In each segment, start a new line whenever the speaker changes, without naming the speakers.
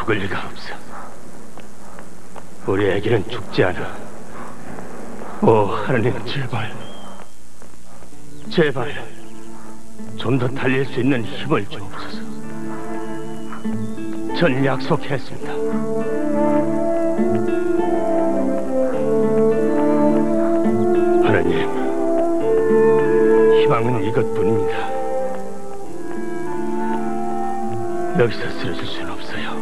죽을 리가 없어. 우리 애기는 죽지 않아. 오 하나님, 제발 좀 더 달릴 수 있는 힘을 주옵소서. 전 약속했습니다. 하나님, 희망은 이것뿐입니다. 여기서 쓰러질 수는 없어요.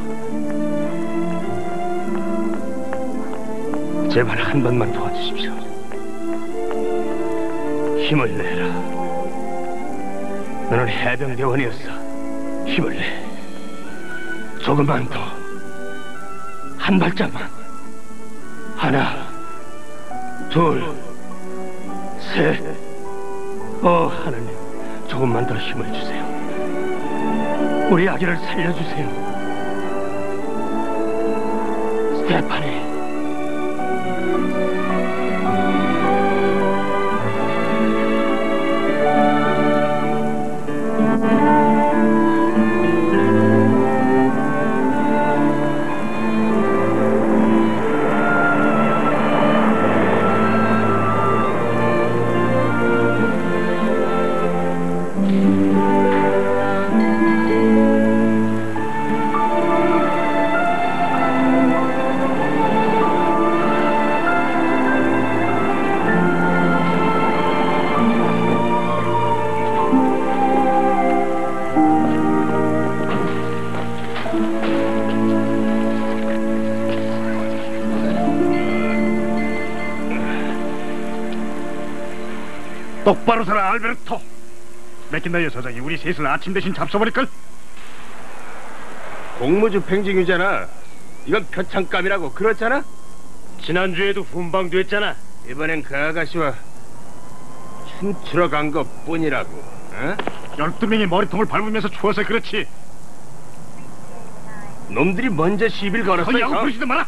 제발 한 번만 도와주십시오. 힘을 내라. 너는 해병대원이었어. 힘을 내. 조금만 더. 한 발짝만. 하나, 둘, 셋. 하나님, 조금만 더 힘을 주세요. 우리 아기를 살려주세요. 스테파니.
똑바로 서라, 알베르토. 맥킨다이어 서장이 우리 셋을 아침 대신 잡숴버릴걸?
공무집행직이잖아. 이건 표창감이라고. 그렇잖아? 지난주에도 훈방됐잖아. 이번엔 그 아가씨와 춤추러 간 것뿐이라고. 어?
12명이 머리통을 밟으면서 추워서 그렇지.
놈들이 먼저 시비를 걸었어.
허리하고 부르지도 마라.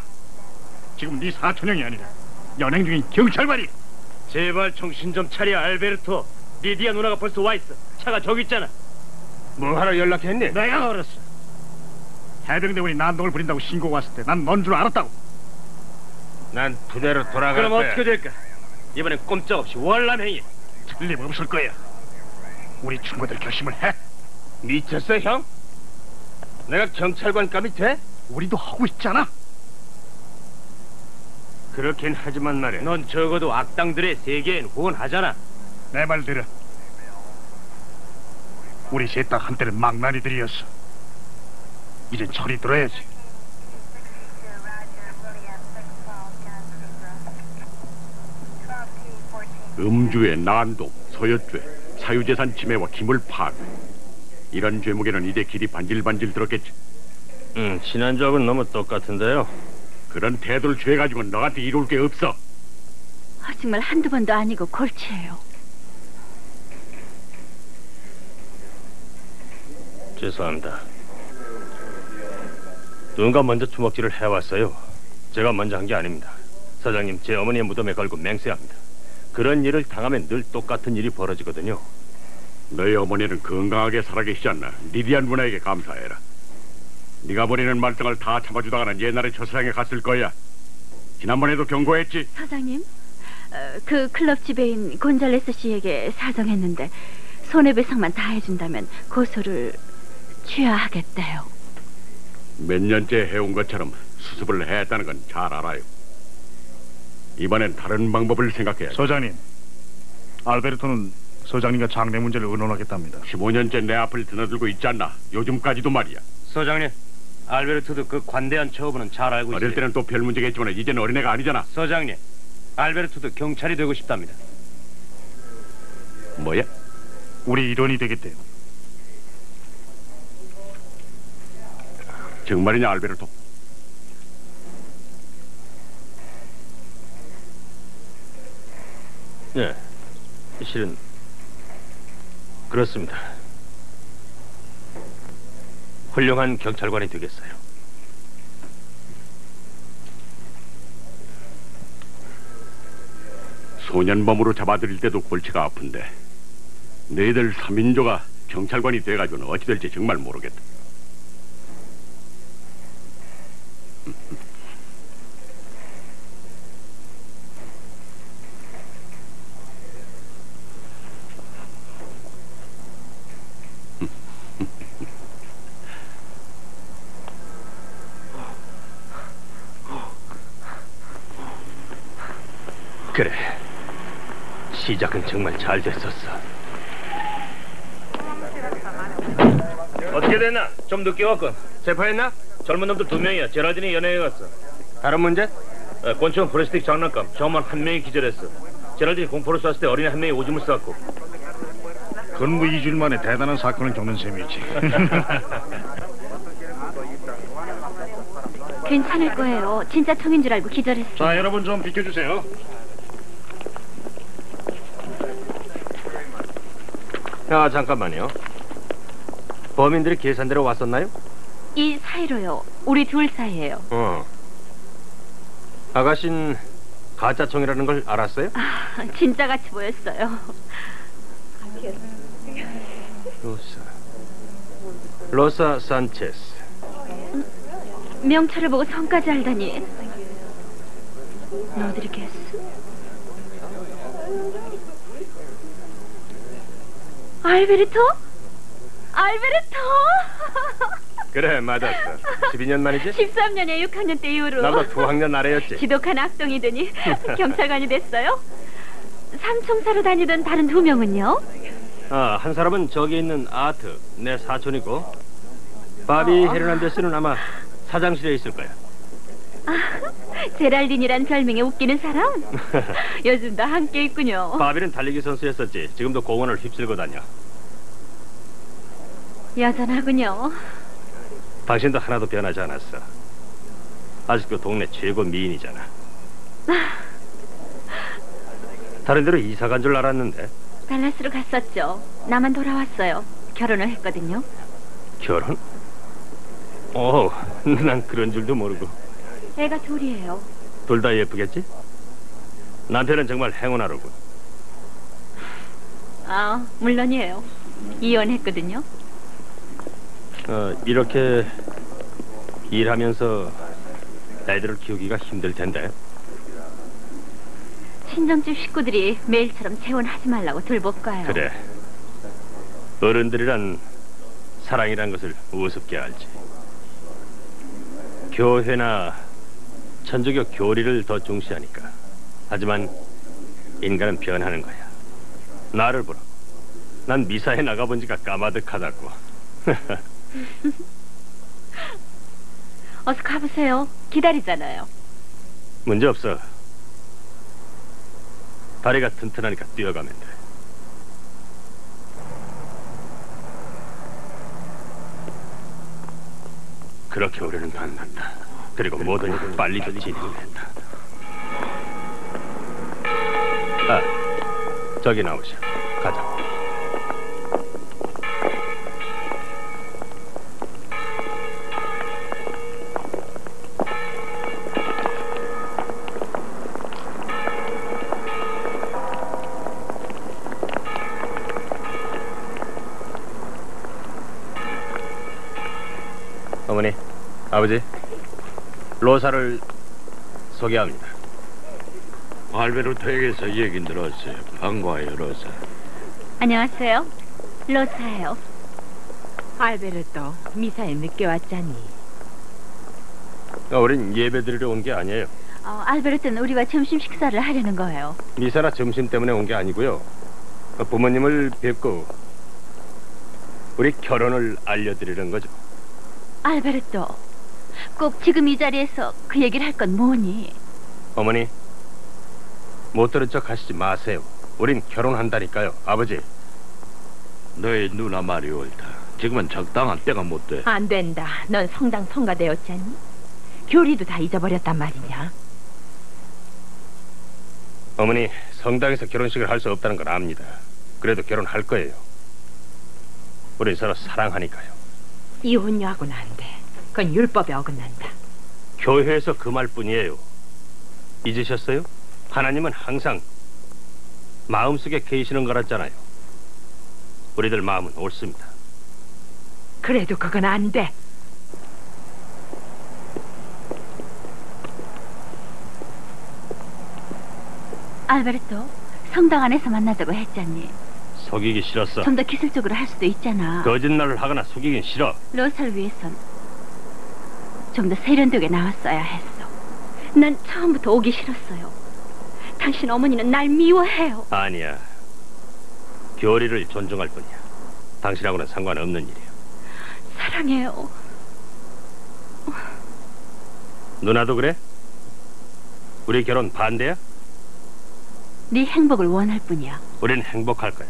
지금 네 사촌형이 아니라 연행 중인 경찰관이.
제발 정신 좀 차려, 알베르토. 리디아 누나가 벌써 와 있어. 차가 저기 있잖아. 뭐 하러 연락했니?
내가 걸었어. 해병대원이 난동을 부린다고 신고가 왔을 때 난 넌 줄 알았다고.
난 부대로 돌아갈
그럼
거야.
어떻게 될까? 이번엔 꼼짝없이 월남행위.
틀림없을 거야. 우리 친구들 결심을 해.
미쳤어, 형? 내가 경찰관감이 돼?
우리도 하고 있잖아.
그렇긴 하지만 말이야.
넌 적어도 악당들의 세계엔 후원하잖아.
내 말 들어. 우리 셋 다 한때는 망나니들이었어. 이젠 철이 들어야지.
음주의 난동, 서여죄, 사유재산 침해와 기물 파괴. 이런 죄목에는 이제 길이 반질반질 들었겠지.
지난주하고는 너무 똑같은데요.
그런 태도를 취해가지고는 너한테 이룰 게 없어.
정말 한두 번도 아니고 골치예요.
죄송합니다. 누군가 먼저 주먹질을 해왔어요. 제가 먼저 한 게 아닙니다. 사장님, 제 어머니의 무덤에 걸고 맹세합니다. 그런 일을 당하면 늘 똑같은 일이 벌어지거든요.
너희 어머니는 건강하게 살아계시지 않나. 리디아 누나에게 감사해라. 네가 버리는 말썽을 다 참아주다가는 옛날에 저 세상에 갔을 거야. 지난번에도 경고했지.
사장님, 그 클럽 지배인 곤잘레스 씨에게 사정했는데 손해배상만 다 해준다면 고소를 취하하겠대요.
몇 년째 해온 것처럼 수습을 했다는 건 잘 알아요. 이번엔 다른 방법을 생각해야 돼.
소장님, 알베르토는 소장님과 장래 문제를 의논하겠답니다.
15년째 내 앞을 드나들고 있지 않나. 요즘까지도 말이야.
소장님, 알베르토도 그 관대한 처분은 잘 알고 있어요.
어릴 때는 또 별 문제겠지만 이제는 어린애가 아니잖아.
소장님, 알베르토도 경찰이 되고 싶답니다.
뭐야?
우리 일원이 되겠대요.
정말이냐, 알베르토?
네, 실은 그렇습니다. 훌륭한 경찰관이 되겠어요.
소년범으로 잡아들일 때도 골치가 아픈데 너희들 3인조가 경찰관이 돼가지고는 어찌 될지 정말 모르겠다.
그래, 시작은 정말 잘 됐었어. 어떻게 됐나? 좀 늦게 왔군. 체포했나? 젊은 놈들 2명이야. 제라딘이 연애해 갔어. 다른 문제? 곤충 플라스틱 장난감. 저만 1명이 기절했어. 제라딘이 공포를 쐈을 때 어린이 1명이 오줌을 쌌고.
근무 2주일 만에 대단한 사건을 겪는 셈이지.
괜찮을 거예요. 진짜 총인 줄 알고 기절했어요.
자, 여러분 좀 비켜주세요.
야, 잠깐만요. 범인들이 계산대로 왔었나요?
이 사이로요. 우리 둘 사이예요.
아가씨는 가짜 총이라는 걸 알았어요?
진짜 같이 보였어요.
로사 산체스.
명찰을 보고 성까지 알다니. 로드리게스? 알베르토? 알베르토!
그래, 맞았어. 12년 만이지?
13년에 6학년 때 이후로
나보다 2학년 아래였지.
지독한 악동이더니 경찰관이 됐어요? 삼총사로 다니던 다른 2명은요?
한 사람은 저기 있는 아트, 내 사촌이고, 바비 헤르난데스는 아마 사장실에 있을 거야.
제랄딘이란 별명에 웃기는 사람? 요즘도 함께 있군요.
바비는 달리기 선수였었지. 지금도 공원을 휩쓸고 다녀.
여전하군요.
당신도 하나도 변하지 않았어. 아직도 동네 최고 미인이잖아. 다른 데로 이사 간 줄 알았는데.
달라스로 갔었죠. 나만 돌아왔어요. 결혼을 했거든요.
결혼? 난 그런 줄도 모르고.
애가 둘이에요.
둘 다 예쁘겠지? 남편은 정말 행운아로군.
물론이에요. 이혼했거든요.
이렇게 일하면서 애들을 키우기가 힘들 텐데.
친정집 식구들이 매일처럼 재혼하지 말라고 돌볼까요?
그래. 어른들이란 사랑이란 것을 우습게 알지. 교회나 천주교 교리를 더 중시하니까. 하지만 인간은 변하는 거야. 나를 보라고. 난 미사에 나가본 지가 까마득하다고.
어서 가보세요. 기다리잖아요.
문제 없어. 다리가 튼튼하니까 뛰어가면 돼. 그렇게 우리는 만났다. 그리고 모든 일은 빨리도 진행됐다. 저기 나오셔. 가자. 어머니, 아버지, 로사를 소개합니다.
알베르토에게서 얘기 들었어요. 반가워요, 로사.
안녕하세요. 로사예요.
알베르토, 미사에 늦게 왔잖니.
우린 예배 드리러 온 게 아니에요.
알베르토는 우리와 점심 식사를 하려는 거예요.
미사나 점심 때문에 온 게 아니고요. 부모님을 뵙고 우리 결혼을 알려드리는 거죠.
알베르토, 꼭 지금 이 자리에서 그 얘기를 할 건 뭐니?
어머니, 못 들은 척 하시지 마세요. 우린 결혼한다니까요. 아버지.
너희 누나 말이 옳다. 지금은 적당한 때가 못 돼.
안 된다. 넌 성당 성가되었잖니? 교리도 다 잊어버렸단 말이냐?
어머니, 성당에서 결혼식을 할 수 없다는 걸 압니다. 그래도 결혼할 거예요. 우린 서로 사랑하니까요.
이혼녀하고는 안 돼. 그건 율법에 어긋난다.
교회에서 그 말뿐이에요. 잊으셨어요? 하나님은 항상 마음속에 계시는 거랬잖아요. 우리들 마음은 옳습니다.
그래도 그건 안 돼.
알베르토, 성당 안에서 만나자고 했잖니.
속이기 싫었어.
좀 더 기술적으로 할 수도 있잖아.
거짓말을 하거나 속이긴 싫어.
로사를 위해선 좀 더 세련되게 나왔어야 했어. 난 처음부터 오기 싫었어요. 당신 어머니는 날 미워해요.
아니야. 교리를 존중할 뿐이야. 당신하고는 상관없는 일이야.
사랑해요.
누나도 그래? 우리 결혼 반대야?
네 행복을 원할 뿐이야.
우린 행복할 거야.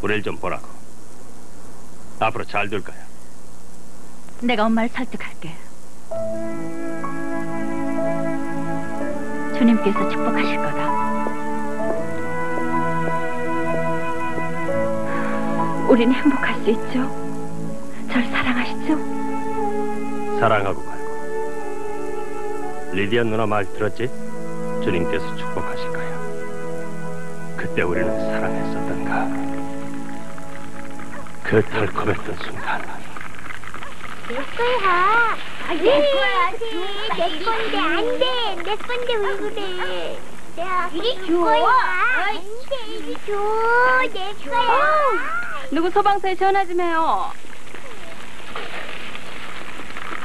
우릴 좀 보라고. 앞으로 잘 될 거야.
내가 엄마를 설득할게. 주님께서 축복하실 거다. 우린 행복할 수 있죠? 절 사랑하시죠?
사랑하고 말고. 리디안 누나 말 들었지? 주님께서 축복하실 거야. 그때 우리는 사랑했었던가. 그 달콤했던 순간.
내 거야. 내 거야지. 내 건데 안 돼. 내 건데 왜 그래? 이리 줘. 안 돼. 이리 줘. 내 거야.
누구 소방서에 전화 좀 해요.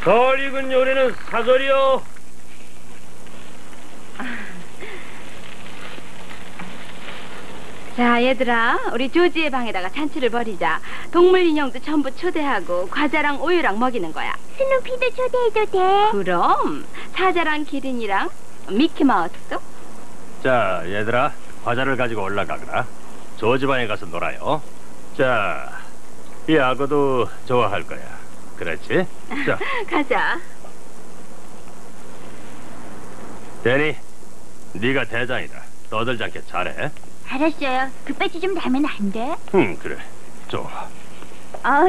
덜 익은 요리는 사절이요.
자, 얘들아, 우리 조지의 방에다가 잔치를 벌이자. 동물 인형도 전부 초대하고 과자랑 우유랑 먹이는 거야.
스누피도 초대해도 돼?
그럼 사자랑 기린이랑 미키마우스도.
자, 얘들아, 과자를 가지고 올라가거라. 조지 방에 가서 놀아요. 자, 이 악어도 좋아할 거야. 그렇지? 자,
가자.
데니, 네가 대장이다. 떠들지 않게 잘해.
알았어요. 그 배지 좀 달면 안 돼?
그래. 좋아.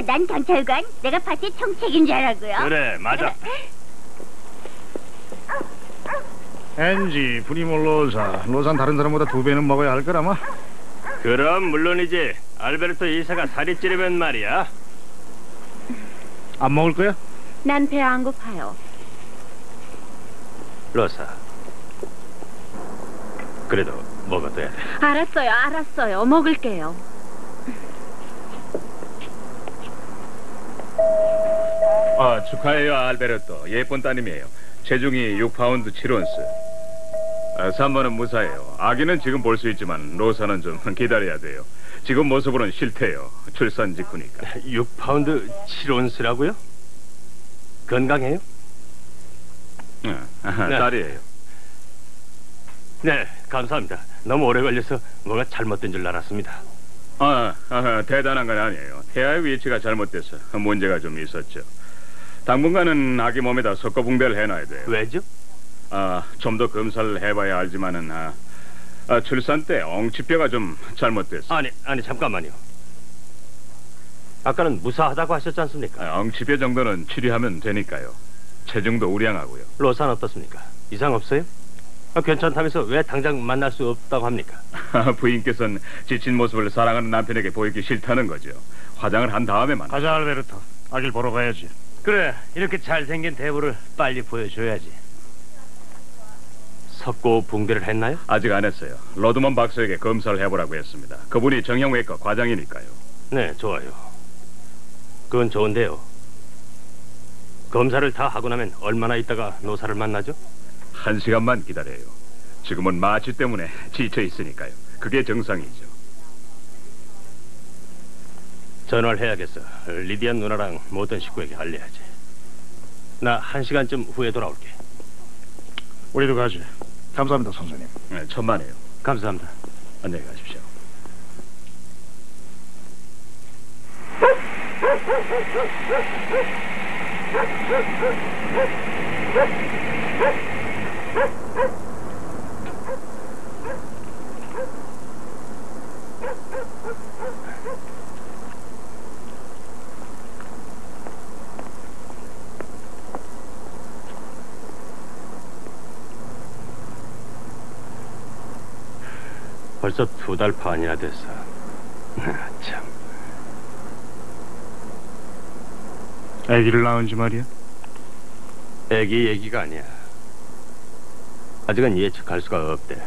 난 경찰관. 내가 파티 총책임자라고요.
그래, 맞아.
엔지, 프리모 로사. 로사는 다른 사람보다 2배는 먹어야 할 거라마.
그럼 물론이지. 알베르토 이사가 살이 찌르면 말이야.
안 먹을 거야?
난 배 안 고파요.
로사. 그래도 먹어둬야 돼.
알았어요. 먹을게요.
축하해요, 알베르토. 예쁜 따님이에요. 체중이 6파운드 7온스. 3번은 무사해요. 아기는 지금 볼 수 있지만 로사는 좀 기다려야 돼요. 지금 모습으로는 싫대요. 출산 직후니까.
6파운드 7온스라고요? 건강해요?
딸이에요.
네, 감사합니다. 너무 오래 걸려서 뭐가 잘못된 줄 알았습니다.
대단한 건 아니에요. 태아의 위치가 잘못돼서 문제가 좀 있었죠. 당분간은 아기 몸에다 석고붕대를 해놔야 돼요.
왜죠?
좀 더 검사를 해봐야 알지만은 출산 때 엉치뼈가 좀 잘못됐어.
아니 잠깐만요. 아까는 무사하다고 하셨지 않습니까?
엉치뼈 정도는 치료하면 되니까요. 체중도 우량하고요.
로사는 어떻습니까? 이상 없어요? 괜찮다면서 왜 당장 만날 수 없다고 합니까?
부인께서는 지친 모습을 사랑하는 남편에게 보이기 싫다는 거죠. 화장을 한 다음에만.
가자, 알베르토. 아길 보러 가야지.
그래, 이렇게 잘생긴 대부를 빨리 보여줘야지. 석고 붕대를 했나요?
아직 안 했어요. 로드먼 박사에게 검사를 해보라고 했습니다. 그분이 정형외과 과장이니까요.
네, 좋아요. 그건 좋은데요. 검사를 다 하고 나면 얼마나 있다가 노사를 만나죠?
1시간만 기다려요. 지금은 마취 때문에 지쳐 있으니까요. 그게 정상이죠.
전화를 해야겠어. 리디안 누나랑 모든 식구에게 알려야지. 나 1시간쯤 후에 돌아올게.
우리도 가지. 감사합니다, 선생님.
네, 천만에요.
감사합니다.
안녕히 가십시오.
벌써 2달 반이나 됐어. 참.
아기를 낳은지 말이야?
애기 얘기가 아니야. 아직은 예측할 수가 없대.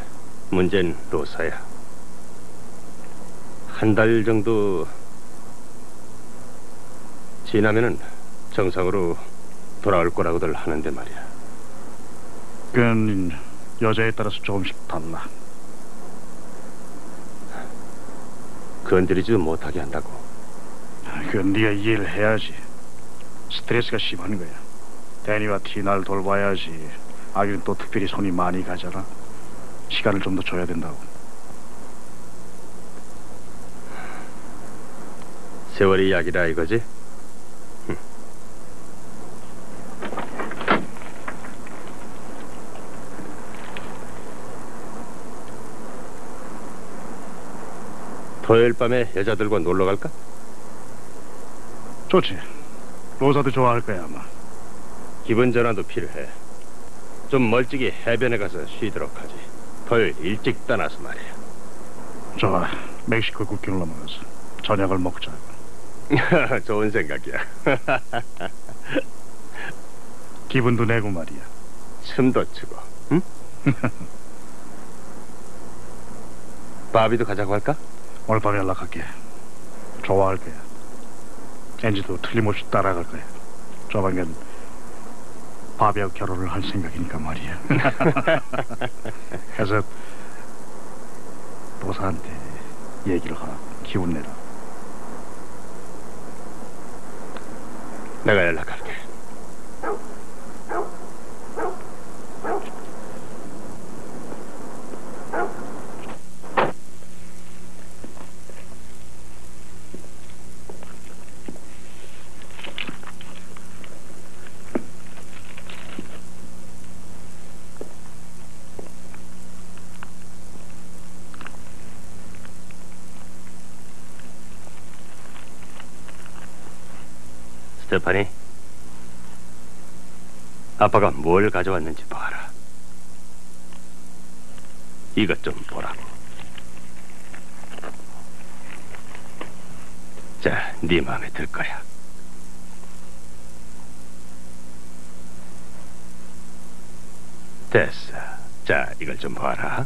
문제는 로사야. 한 달 정도 지나면은 정상으로 돌아올 거라고들 하는데 말이야.
그건 여자에 따라서 조금씩 달라.
건드리지도 못하게 한다고.
그건 네가 이해를 해야지. 스트레스가 심한 거야. 데니와 티나를 돌봐야지. 아기는 또 특별히 손이 많이 가잖아. 시간을 좀 더 줘야 된다고.
세월이 약이라 이거지? 토요일 밤에 여자들과 놀러 갈까?
좋지. 로사도 좋아할 거야 아마.
기분 전환도 필요해. 좀 멀찍이 해변에 가서 쉬도록 하지. 토요일 일찍 떠나서 말이야.
좋아. 멕시코 국경을 넘어가서 저녁을 먹자.
좋은 생각이야.
기분도 내고 말이야.
춤도 추고. 응? 바비도 가자고 할까?
오늘 밤에 연락할게. 좋아할 거야. 엔지도 틀림없이 따라갈 거야. 조만간 바비하고 결혼을 할 생각이니까 말이야. 그래서 로사한테 얘기를 하라. 기운 내라.
내가 연락할게. 스테파니, 아빠가 뭘 가져왔는지 봐라. 이것 좀 보라고. 자, 네 마음에 들 거야. 됐어. 자, 이걸 좀 봐라.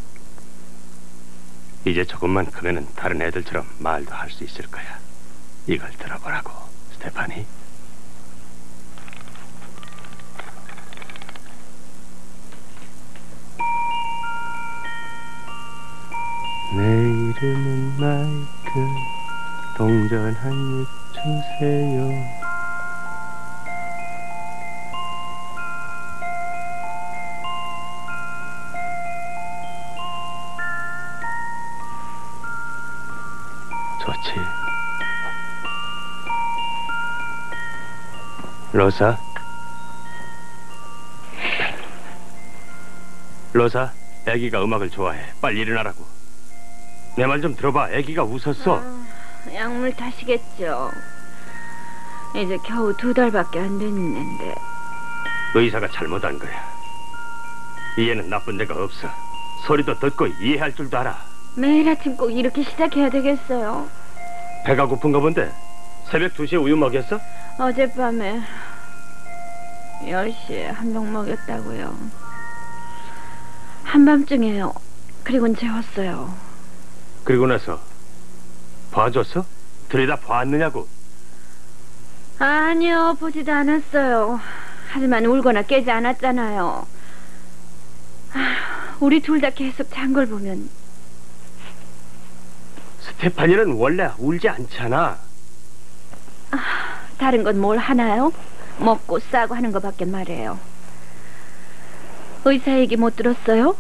이제 조금만 크면은 다른 애들처럼 말도 할 수 있을 거야. 이걸 들어보라고, 스테파니. 내 이름은 마이클. 동전 한 입 주세요. 좋지. 로사? 로사, 애기가 음악을 좋아해. 빨리 일어나라고. 내 말 좀 들어봐. 애기가 웃었어.
약물 탓이겠죠. 이제 겨우 2달밖에 안 됐는데.
의사가 잘못한 거야. 이해는 나쁜 데가 없어. 소리도 듣고 이해할 줄도 알아.
매일 아침 꼭 이렇게 시작해야 되겠어요?
배가 고픈가 본데. 새벽 2시에 우유 먹였어?
어젯밤에 10시에 한 병 먹였다고요. 한밤중에요. 그리고는 재웠어요.
그리고 나서 봐줬어? 들여다 봤느냐고.
아니요, 보지도 않았어요. 하지만 울거나 깨지 않았잖아요. 우리 둘 다 계속 잔 걸 보면.
스테파니는 원래 울지 않잖아.
다른 건 뭘 하나요? 먹고 싸고 하는 거밖에 말해요. 의사 얘기 못 들었어요?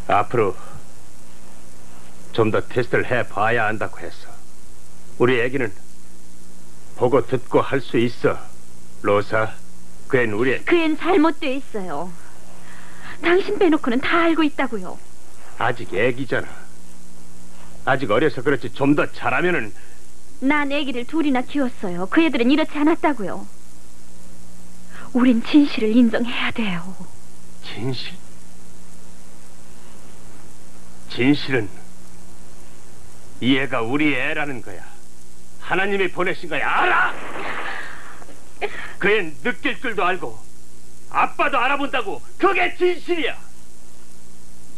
앞으로 좀 더 테스트를 해봐야 한다고 했어. 우리 애기는 보고 듣고 할 수 있어. 로사, 그 애는 우리 애.
그 애는 잘못돼 있어요. 당신 빼놓고는 다 알고 있다고요.
아직 애기잖아. 아직 어려서 그렇지. 좀 더 잘하면은.
난 애기를 둘이나 키웠어요. 그 애들은 이렇지 않았다고요. 우린 진실을 인정해야 돼요.
진실? 진실은 이 애가 우리 애라는 거야. 하나님이 보내신 거야. 알아? 그 애는 느낄 줄도 알고 아빠도 알아본다고. 그게 진실이야.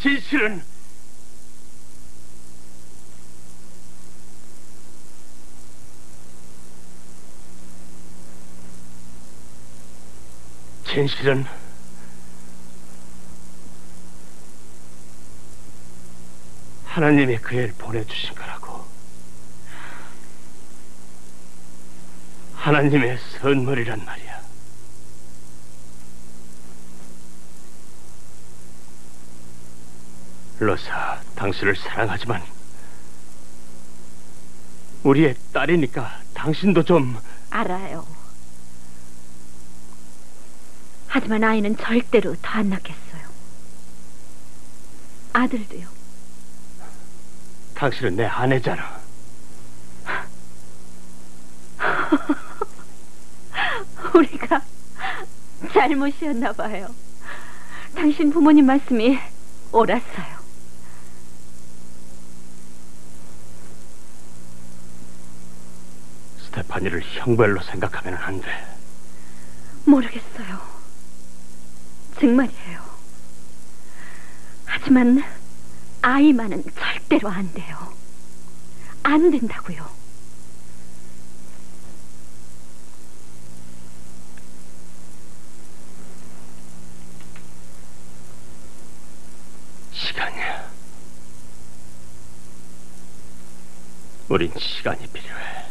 진실은 하나님이 그 애를 보내주신 거라고. 하나님의 선물이란 말이야. 로사, 당신을 사랑하지만 우리의 딸이니까 당신도 좀...
알아요. 하지만 아이는 절대로 더 안 낳겠어요. 아들도요.
당신은 내 아내잖아.
우리가 잘못이었나 봐요. 당신 부모님 말씀이 옳았어요.
스테파니를 형벌로 생각하면 안 돼.
모르겠어요. 정말이에요. 하지만 아이만은 절대로 안 돼요. 안 된다고요.
시간이야. 우린 시간이 필요해.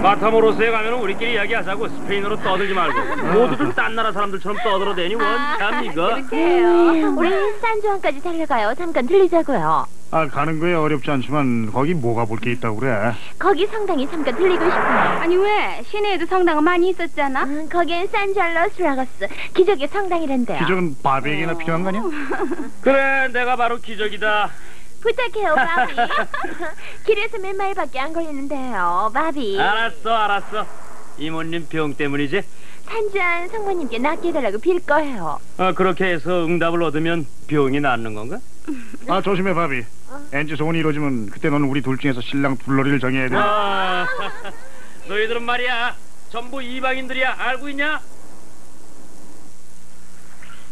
마타모로스에 가면 우리끼리 이야기하자고. 스페인어로 떠들지 말고. 모두 좀 딴 나라 사람들처럼 떠들어대니 원참 이거.
우리 산주항까지 달려가요. 잠깐 들리자고요.
아, 가는 거에 어렵지 않지만 거기 뭐가 볼 게 있다고 그래?
거기 성당에 잠깐 들리고 싶어요.
아니 왜? 시내에도 성당은 많이 있었잖아.
거긴 산잘로스라거스 기적의 성당이란데요.
기적은 바비에게나 필요한 거 아니야?
그래, 내가 바로 기적이다.
부탁해요, 바비. 길에서 몇 마일밖에 안 걸리는데요, 바비.
알았어. 이모님 병 때문이지?
산주한 성모님께 낫게 해달라고 빌 거예요.
그렇게 해서 응답을 얻으면 병이 낫는 건가?
아, 조심해 바비. 엔지 소원이 이루어지면 그때 너는 우리 둘 중에서 신랑 둘러리를 정해야 돼.
너희들은 말이야 전부 이방인들이야. 알고 있냐?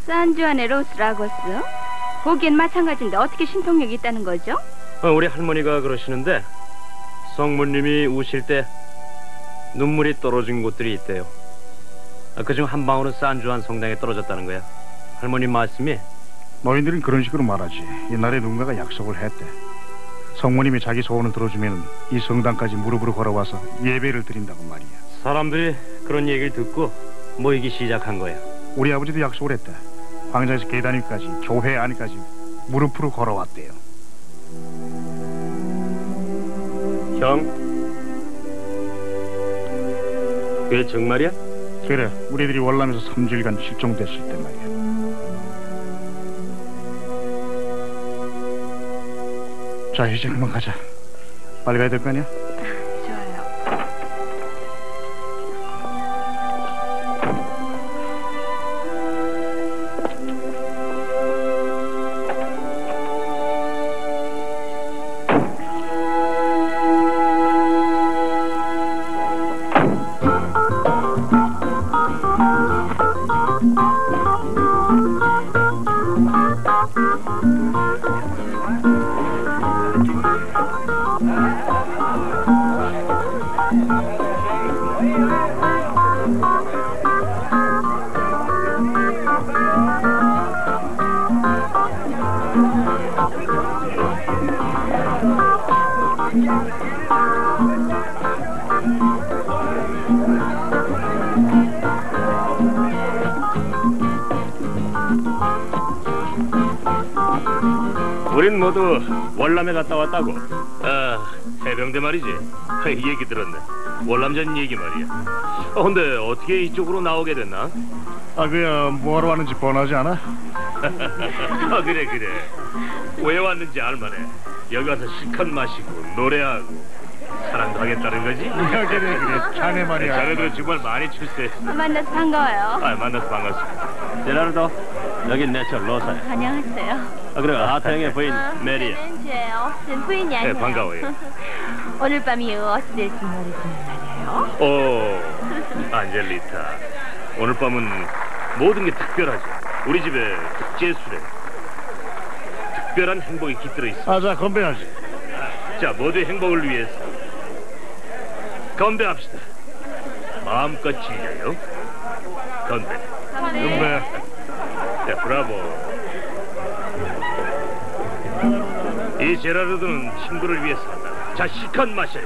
산주안의 로스라고스요? 보기엔 마찬가지인데 어떻게 신통력이 있다는 거죠?
우리 할머니가 그러시는데 성모님이 우실 때 눈물이 떨어진 곳들이 있대요. 그중 한 방울은 산주안 성당에 떨어졌다는 거야. 할머니 말씀이.
너희들은 그런 식으로 말하지. 옛날에 누군가가 약속을 했대. 성모님이 자기 소원을 들어주면 이 성당까지 무릎으로 걸어와서 예배를 드린다고 말이야.
사람들이 그런 얘기를 듣고 모이기 시작한 거야.
우리 아버지도 약속을 했대. 광장에서 계단 위까지, 교회 안까지 무릎으로 걸어왔대요.
형, 그게 정말이야?
그래, 우리들이 월남에서 3주일간 실종됐을 때 말이야. 자, 이제 그만 가자. 빨리 가야 될 거 아니야?
좋아요.
우린 모두 월남에 갔다 왔다고. 해병대 말이지. 이 얘기 들었네. 월남전 얘기 말이야. 근데 어떻게 이쪽으로 나오게 됐나?
아, 그야 뭐하러 왔는지 뻔하지 않아?
그래. 왜 왔는지 알만해. 여기 와서 실컷 마시고 노래하고 사랑도 하겠다는 거지?
그래. 자네 말이야.
자네들은 정말 많이 출세했어.
만나서 반가워요.
만나서 반갑습니다.
제라르도. 여긴 내처 로사야.
안녕하세요.
아, 그래 아태영의 부인 메리야.
렌즈예요. 전 부인이 아니에요.
네, 반가워요.
오늘 밤이 어찌 될지 모르지만 말이에요.
오, 안젤리타. 오늘 밤은 모든 게 특별하죠. 우리 집에 국제술에 특별한 행복이 깃들어 있어.
자, 건배하지.
자, 모두의 행복을 위해서 건배합시다. 마음껏 즐겨요. 건배.
건배.
네, 브라보. 이 제라르드는 친구를 위해 산다. 자, 시컷 마셔요.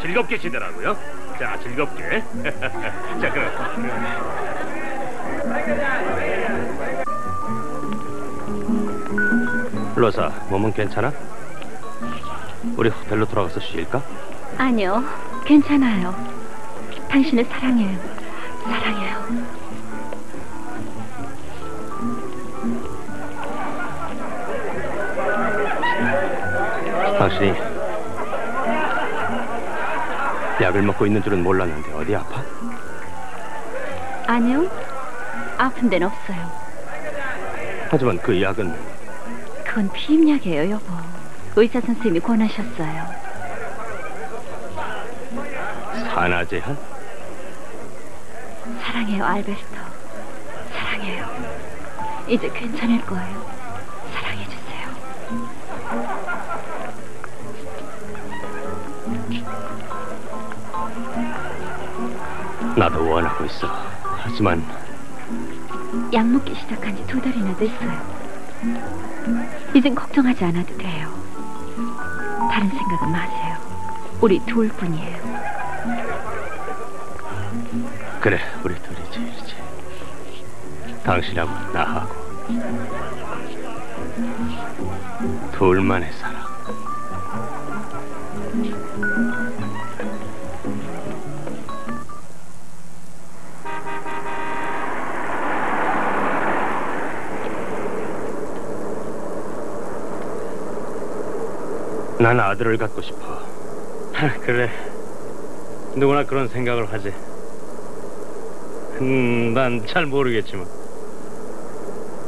즐겁게 지내라고요. 자, 즐겁게. 자, 그럼.
로사, 몸은 괜찮아? 우리 호텔로 돌아가서 쉴까?
아니요, 괜찮아요. 당신을 사랑해요. 사랑해요.
당신이 약을 먹고 있는 줄은 몰랐는데 어디 아파?
아니요, 아픈 데는 없어요.
하지만 그 약은
그건 피임약이에요, 여보. 의사 선생님이 권하셨어요.
산화제한?
사랑해요, 알베르토. 사랑해요. 이제 괜찮을 거예요. 사랑해주세요.
나도 원하고 있어. 하지만
약 먹기 시작한 지 2달이나 됐어요. 이젠 걱정하지 않아도 돼요. 다른 생각은 마세요. 우리 둘뿐이에요.
그래, 우리 둘이 제일이지. 당신하고 나하고 둘만의 사랑. 난 아들을 갖고 싶어. 그래, 누구나 그런 생각을 하지. 난 잘 모르겠지만.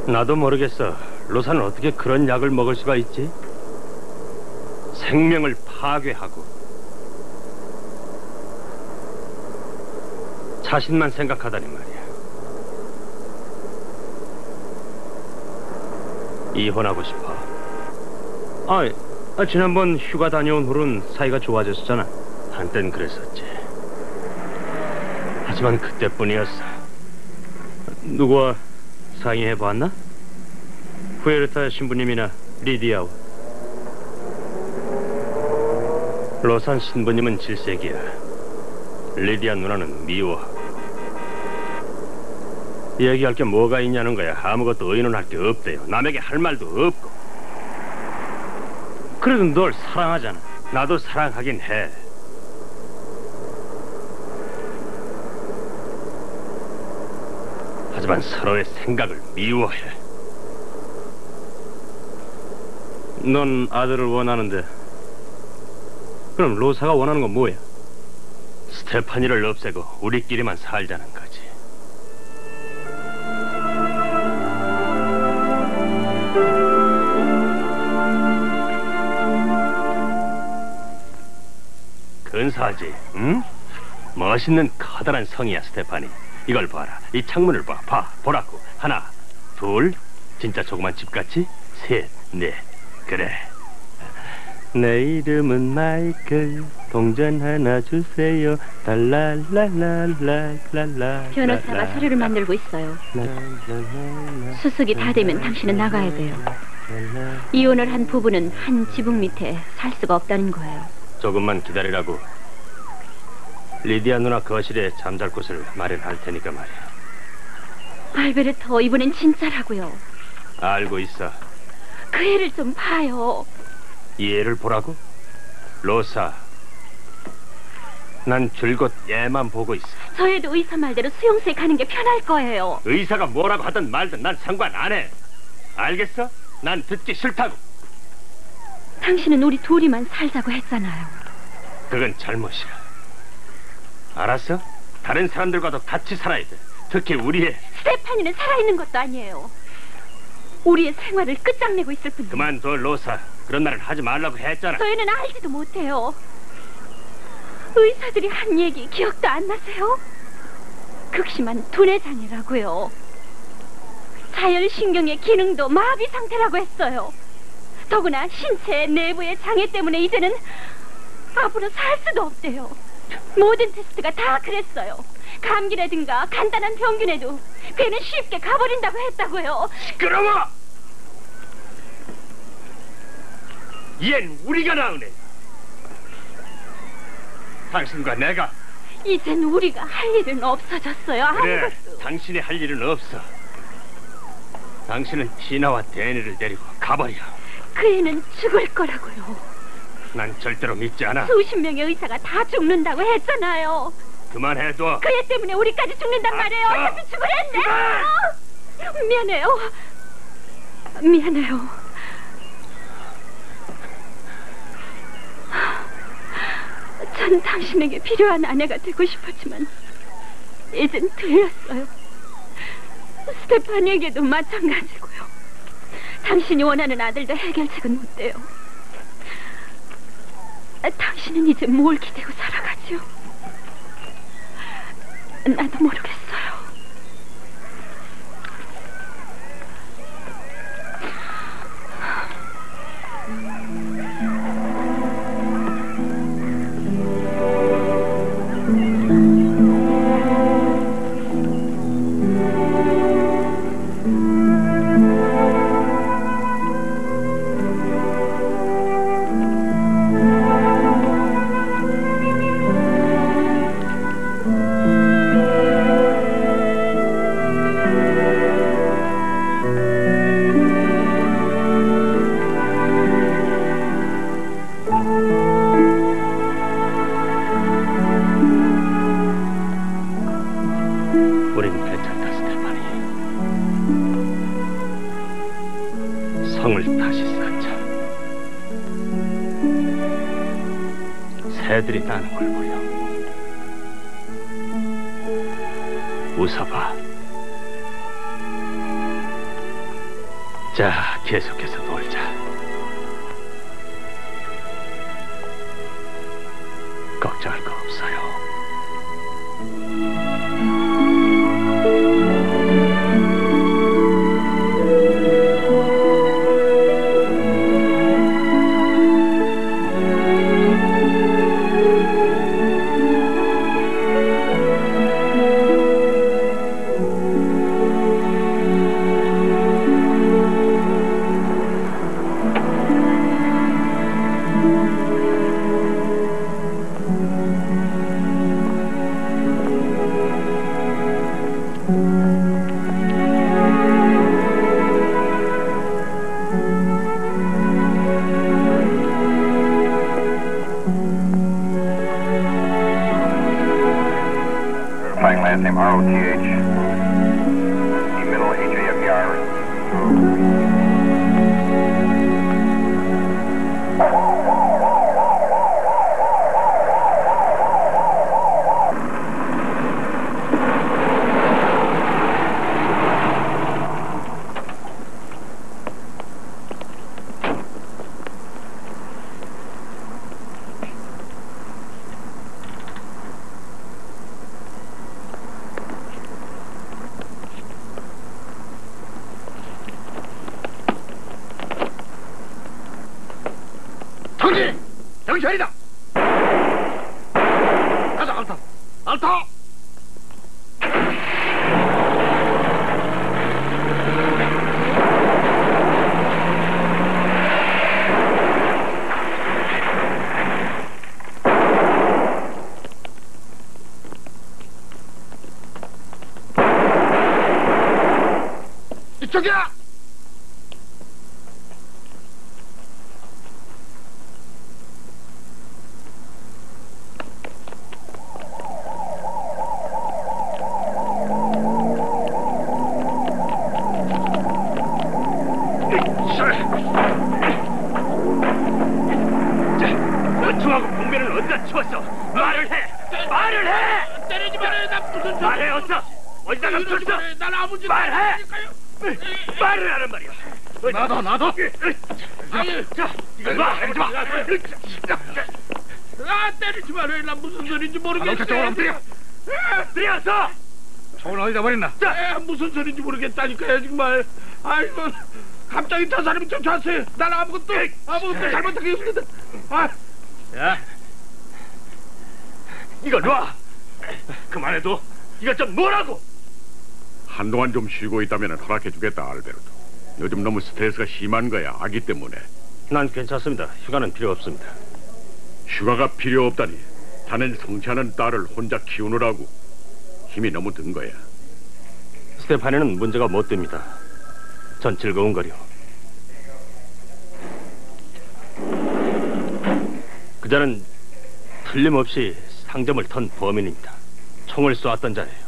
나도 모르겠어. 로사는 어떻게 그런 약을 먹을 수가 있지? 생명을 파괴하고 자신만 생각하다니 말이야. 이혼하고 싶어. 지난번 휴가 다녀온 후로는 사이가 좋아졌었잖아. 한땐 그랬었지. 하지만 그때뿐이었어. 누구와 상의해봤나? 후에르타 신부님이나 리디아와. 로산 신부님은 질색이야. 리디아 누나는 미워하고. 얘기할 게 뭐가 있냐는 거야. 아무것도 의논할 게 없대요. 남에게 할 말도 없고. 그래도 널 사랑하잖아. 나도 사랑하긴 해. 하지만 서로의 생각을 미워해. 넌 아들을 원하는데 그럼 로사가 원하는 건 뭐야? 스테파니를 없애고 우리끼리만 살자는 거지. 근사하지, 응? 멋있는 커다란 성이야, 스테파니. 이걸 봐라. 이 창문을 봐. 보라고. 하나, 둘, 진짜 조그만 집 같지? 셋, 넷. 그래. 내 이름은 마이클. 동전 하나 주세요. 달랄랄랄랄랄라.
변호사가 서류를 만들고 있어요. 수속이 다 되면 당신은 나가야 돼요. 이혼을 한 부부는 한 지붕 밑에 살 수가 없다는 거예요.
조금만 기다리라고. 리디아 누나 거실에 잠잘 곳을 마련할 테니까 말이야.
알베르토, 이번엔 진짜라고요.
알고 있어.
그 애를 좀 봐요.
이 애를 보라고? 로사, 난 줄곧 얘만 보고 있어.
저 애도 의사 말대로 수용소에 가는 게 편할 거예요.
의사가 뭐라고 하든 말든 난 상관 안 해. 알겠어? 난 듣기 싫다고.
당신은 우리 둘이만 살자고 했잖아요.
그건 잘못이야. 알았어? 다른 사람들과도 같이 살아야 돼. 특히 우리 애.
스테파니는 살아있는 것도 아니에요. 우리의 생활을 끝장내고 있을 뿐이에요.
그만둬, 로사. 그런 말은 하지 말라고 했잖아.
저희는 알지도 못해요. 의사들이 한 얘기 기억도 안 나세요? 극심한 두뇌장애라고요. 자율신경의 기능도 마비 상태라고 했어요. 더구나 신체 내부의 장애 때문에 이제는 앞으로 살 수도 없대요. 모든 테스트가 다 그랬어요. 감기라든가 간단한 병균에도 배는 쉽게 가버린다고 했다고요.
시끄러워! 얜 우리가 나으네. 당신과 내가.
이젠 우리가 할 일은 없어졌어요.
그래,
아무것도.
당신이 할 일은 없어. 당신은 티나와 데니를 데리고 가버려.
그 애는 죽을 거라고요.
난 절대로 믿지 않아.
수십 명의 의사가 다 죽는다고 했잖아요.
그만해둬.
그 애 때문에 우리까지 죽는단 말이에요. 어차피 죽으랬네. 미안해요. 미안해요. 전 당신에게 필요한 아내가 되고 싶었지만 이젠 틀렸어요. 스테파니에게도 마찬가지고요. 당신이 원하는 아들도 해결책은 못 돼요. 당신은 이제 뭘 기대고 살아가죠? 나도 모르겠어요.
새들이 나는 걸 보여. 웃어봐. 자, 계속해서 놀자. 걱정할 거 없어요.
Last name R-O-T-H. The middle H-A-F-E-R.
정신! 정신이다! 가자, 알타! 알타! 이쪽이야!
원충하고 공배는 어디다 치웠어? 말을 해! 말을 해!
때리지 말아요. 나 무슨
말해, 어서! 어디다가 쳤어?
난 아무 짓
말해!
안 했으니까요.
말을 하란 말이야.
나도.
자, 이거 봐, 하지 마. 때리지 마라. 나 무슨 소리인지 모르겠어.
저쪽으로 엎드려.
들여서.
총을 어디다 버렸나?
자, 무슨 소리인지 모르겠다니까요, 정말. 아이고, 갑자기 저 사람이 쫓아왔어요. 난 아무것도 잘못하겠습니다. 자, 이거 놔. 그만해도 이거 좀 뭐라고?
한동안 좀 쉬고 있다면 허락해주겠다, 알베르토. 요즘 너무 스트레스가 심한 거야, 아기 때문에.
난 괜찮습니다. 휴가는 필요 없습니다.
휴가가 필요 없다니. 자넨 성취하는 딸을 혼자 키우느라고 힘이 너무 든 거야.
스테파니는 문제가 못 됩니다. 전 즐거운 거려. 그자는 틀림없이 상점을 턴 범인입니다. 총을 쏘았던 자예요.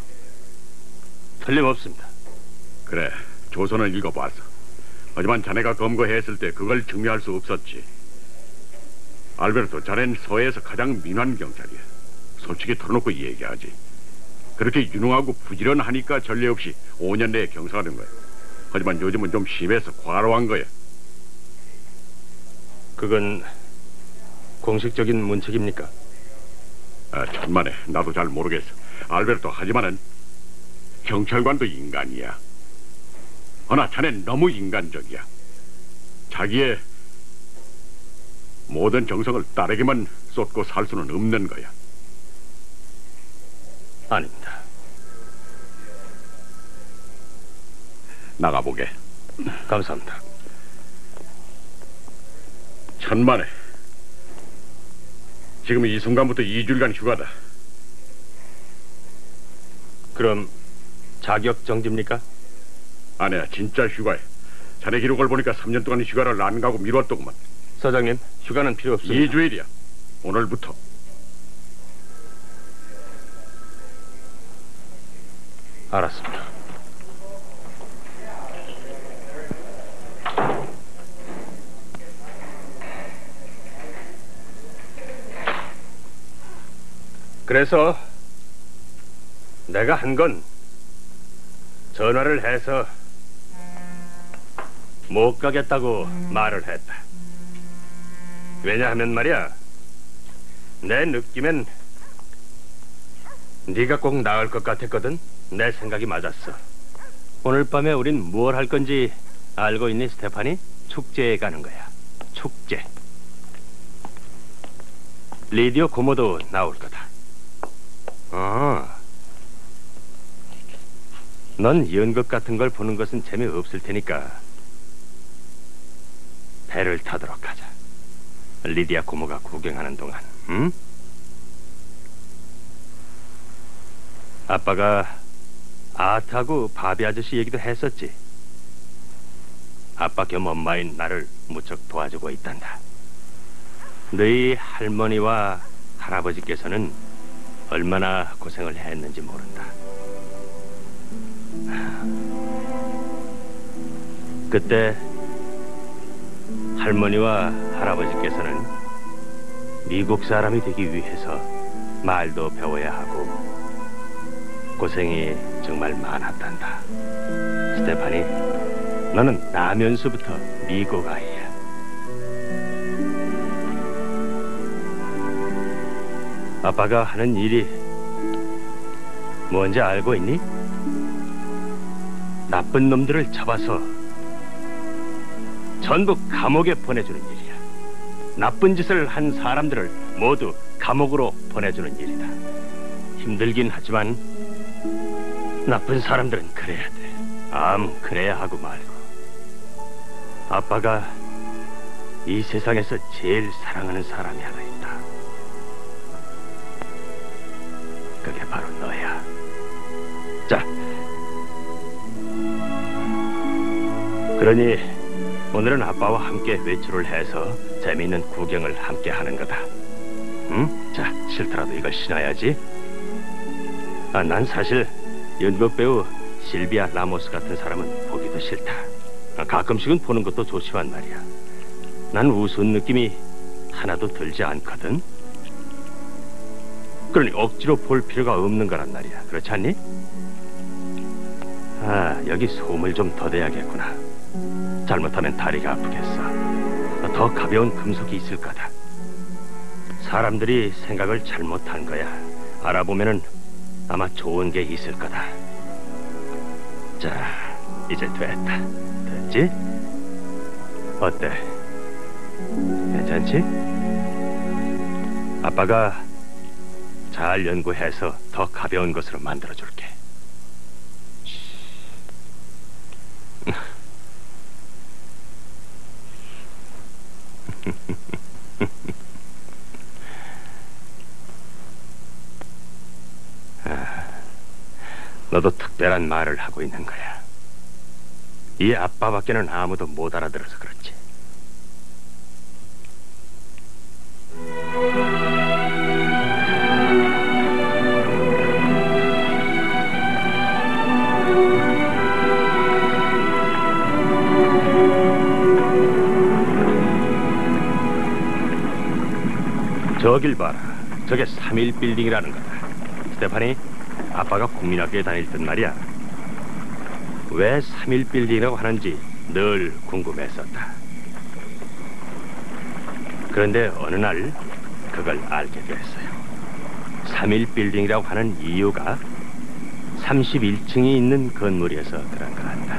틀림없습니다.
그래, 조선은 읽어봤어. 하지만 자네가 검거했을 때 그걸 증명할 수 없었지. 알베르토, 자넨 서해에서 가장 민환 경찰이야. 솔직히 털어놓고 얘기하지. 그렇게 유능하고 부지런하니까 전례 없이 5년 내에 경사하는 거야. 하지만 요즘은 좀 심해서 과로한 거야.
그건 공식적인 문책입니까?
천만에, 나도 잘 모르겠어. 알베르토, 하지만은 경찰관도 인간이야. 허나 자넨 너무 인간적이야. 자기의 모든 정성을 딸에게만 쏟고 살 수는 없는 거야.
아닙니다.
나가보게.
감사합니다.
천만에. 지금 이 순간부터 2주일간 휴가다.
그럼 자격 정지입니까?
아니야, 진짜 휴가야. 자네 기록을 보니까 3년 동안 휴가를 안 가고 미뤘더구만.
서장님, 휴가는 필요 없습니다.
2주일이야. 오늘부터.
알았습니다. 그래서 내가 한 건 전화를 해서 못 가겠다고 말을 했다. 왜냐하면 말이야, 내 느낌엔 네가 꼭 나을 것 같았거든. 내 생각이 맞았어. 오늘 밤에 우린 뭘 할 건지 알고 있니, 스테파니? 축제에 가는 거야. 축제. 리디오 고모도 나올 거다. 넌 연극 같은 걸 보는 것은 재미없을 테니까 배를 타도록 하자. 리디아 고모가 구경하는 동안, 응? 아빠가 아트하고 바비 아저씨 얘기도 했었지. 아빠 겸 엄마인 나를 무척 도와주고 있단다. 너희 할머니와 할아버지께서는 얼마나 고생을 했는지 모른다. 그때 할머니와 할아버지께서는 미국 사람이 되기 위해서 말도 배워야 하고 고생이 정말 많았단다. 스테파니, 너는 나면서부터 미국 아이야. 아빠가 하는 일이 뭔지 알고 있니? 나쁜 놈들을 잡아서 전부 감옥에 보내주는 일이야. 나쁜 짓을 한 사람들을 모두 감옥으로 보내주는 일이다. 힘들긴 하지만 나쁜 사람들은 그래야 돼. 그래야 하고 말고. 아빠가 이 세상에서 제일 사랑하는 사람이 하나 있다. 그게 바로 너야. 자, 그러니 오늘은 아빠와 함께 외출을 해서 재미있는 구경을 함께 하는 거다. 응? 자, 싫더라도 이걸 신어야지. 난 사실 연극 배우 실비아 라모스 같은 사람은 보기도 싫다. 가끔씩은 보는 것도 좋지만 말이야. 난 우스운 느낌이 하나도 들지 않거든. 그러니 억지로 볼 필요가 없는 거란 말이야. 그렇지 않니? 아, 여기 솜을 좀 더 대야겠구나. 잘못하면 다리가 아프겠어. 더 가벼운 금속이 있을 거다. 사람들이 생각을 잘못한 거야. 알아보면은 아마 좋은 게 있을 거다. 자, 이제 됐다. 됐지? 어때? 괜찮지? 아빠가 잘 연구해서 더 가벼운 것으로 만들어줄게. 너도 특별한 말을 하고 있는 거야. 이 아빠밖에는 아무도 못 알아들어서 그렇지. 저길 봐라. 저게 3일 빌딩이라는 거다. 스테파니, 아빠가 국민학교에 다닐 땐 말이야. 왜 3일 빌딩이라고 하는지 늘 궁금했었다. 그런데 어느 날 그걸 알게 됐어요. 3일 빌딩이라고 하는 이유가 31층이 있는 건물이어서 그런 것 같다.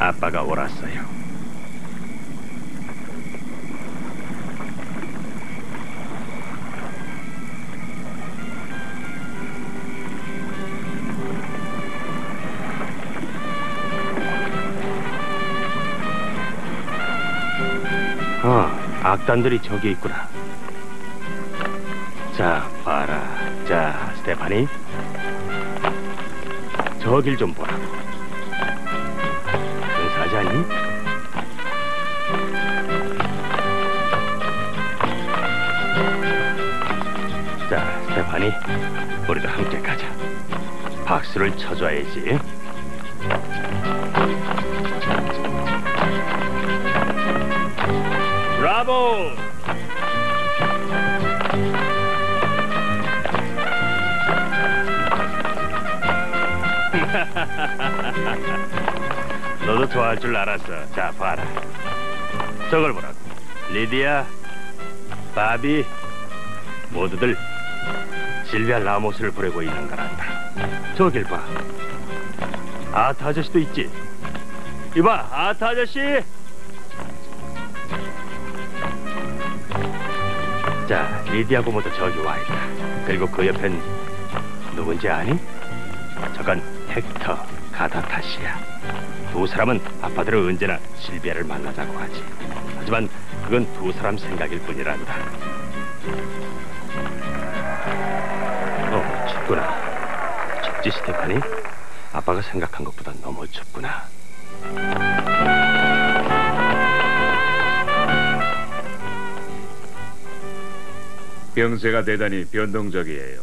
아빠가 옳았어요. 악단들이 저기 있구나. 자, 봐라. 자, 스테파니, 저길 좀 보라고. 근사하지 않니? 자, 스테파니, 우리도 함께 가자. 박수를 쳐줘야지. 브라보! 너도 좋아할 줄 알았어. 자, 봐라. 저걸 보라고. 리디아, 바비, 모두들 실비아 라모스를 부르고 있는 거란다. 저길 봐. 아타 아저씨도 있지. 이봐, 아타 아저씨. 자, 리디하고 모두 저기 와 있다. 그리고 그 옆엔 누군지 아니? 저건 헥터 가다타시야. 두 사람은 아빠들은 언제나 실비아를 만나자고 하지. 하지만 그건 두 사람 생각일 뿐이란다. 춥구나. 춥지, 스테파니? 아빠가 생각한 것보다 너무 춥구나.
병세가 대단히 변동적이에요.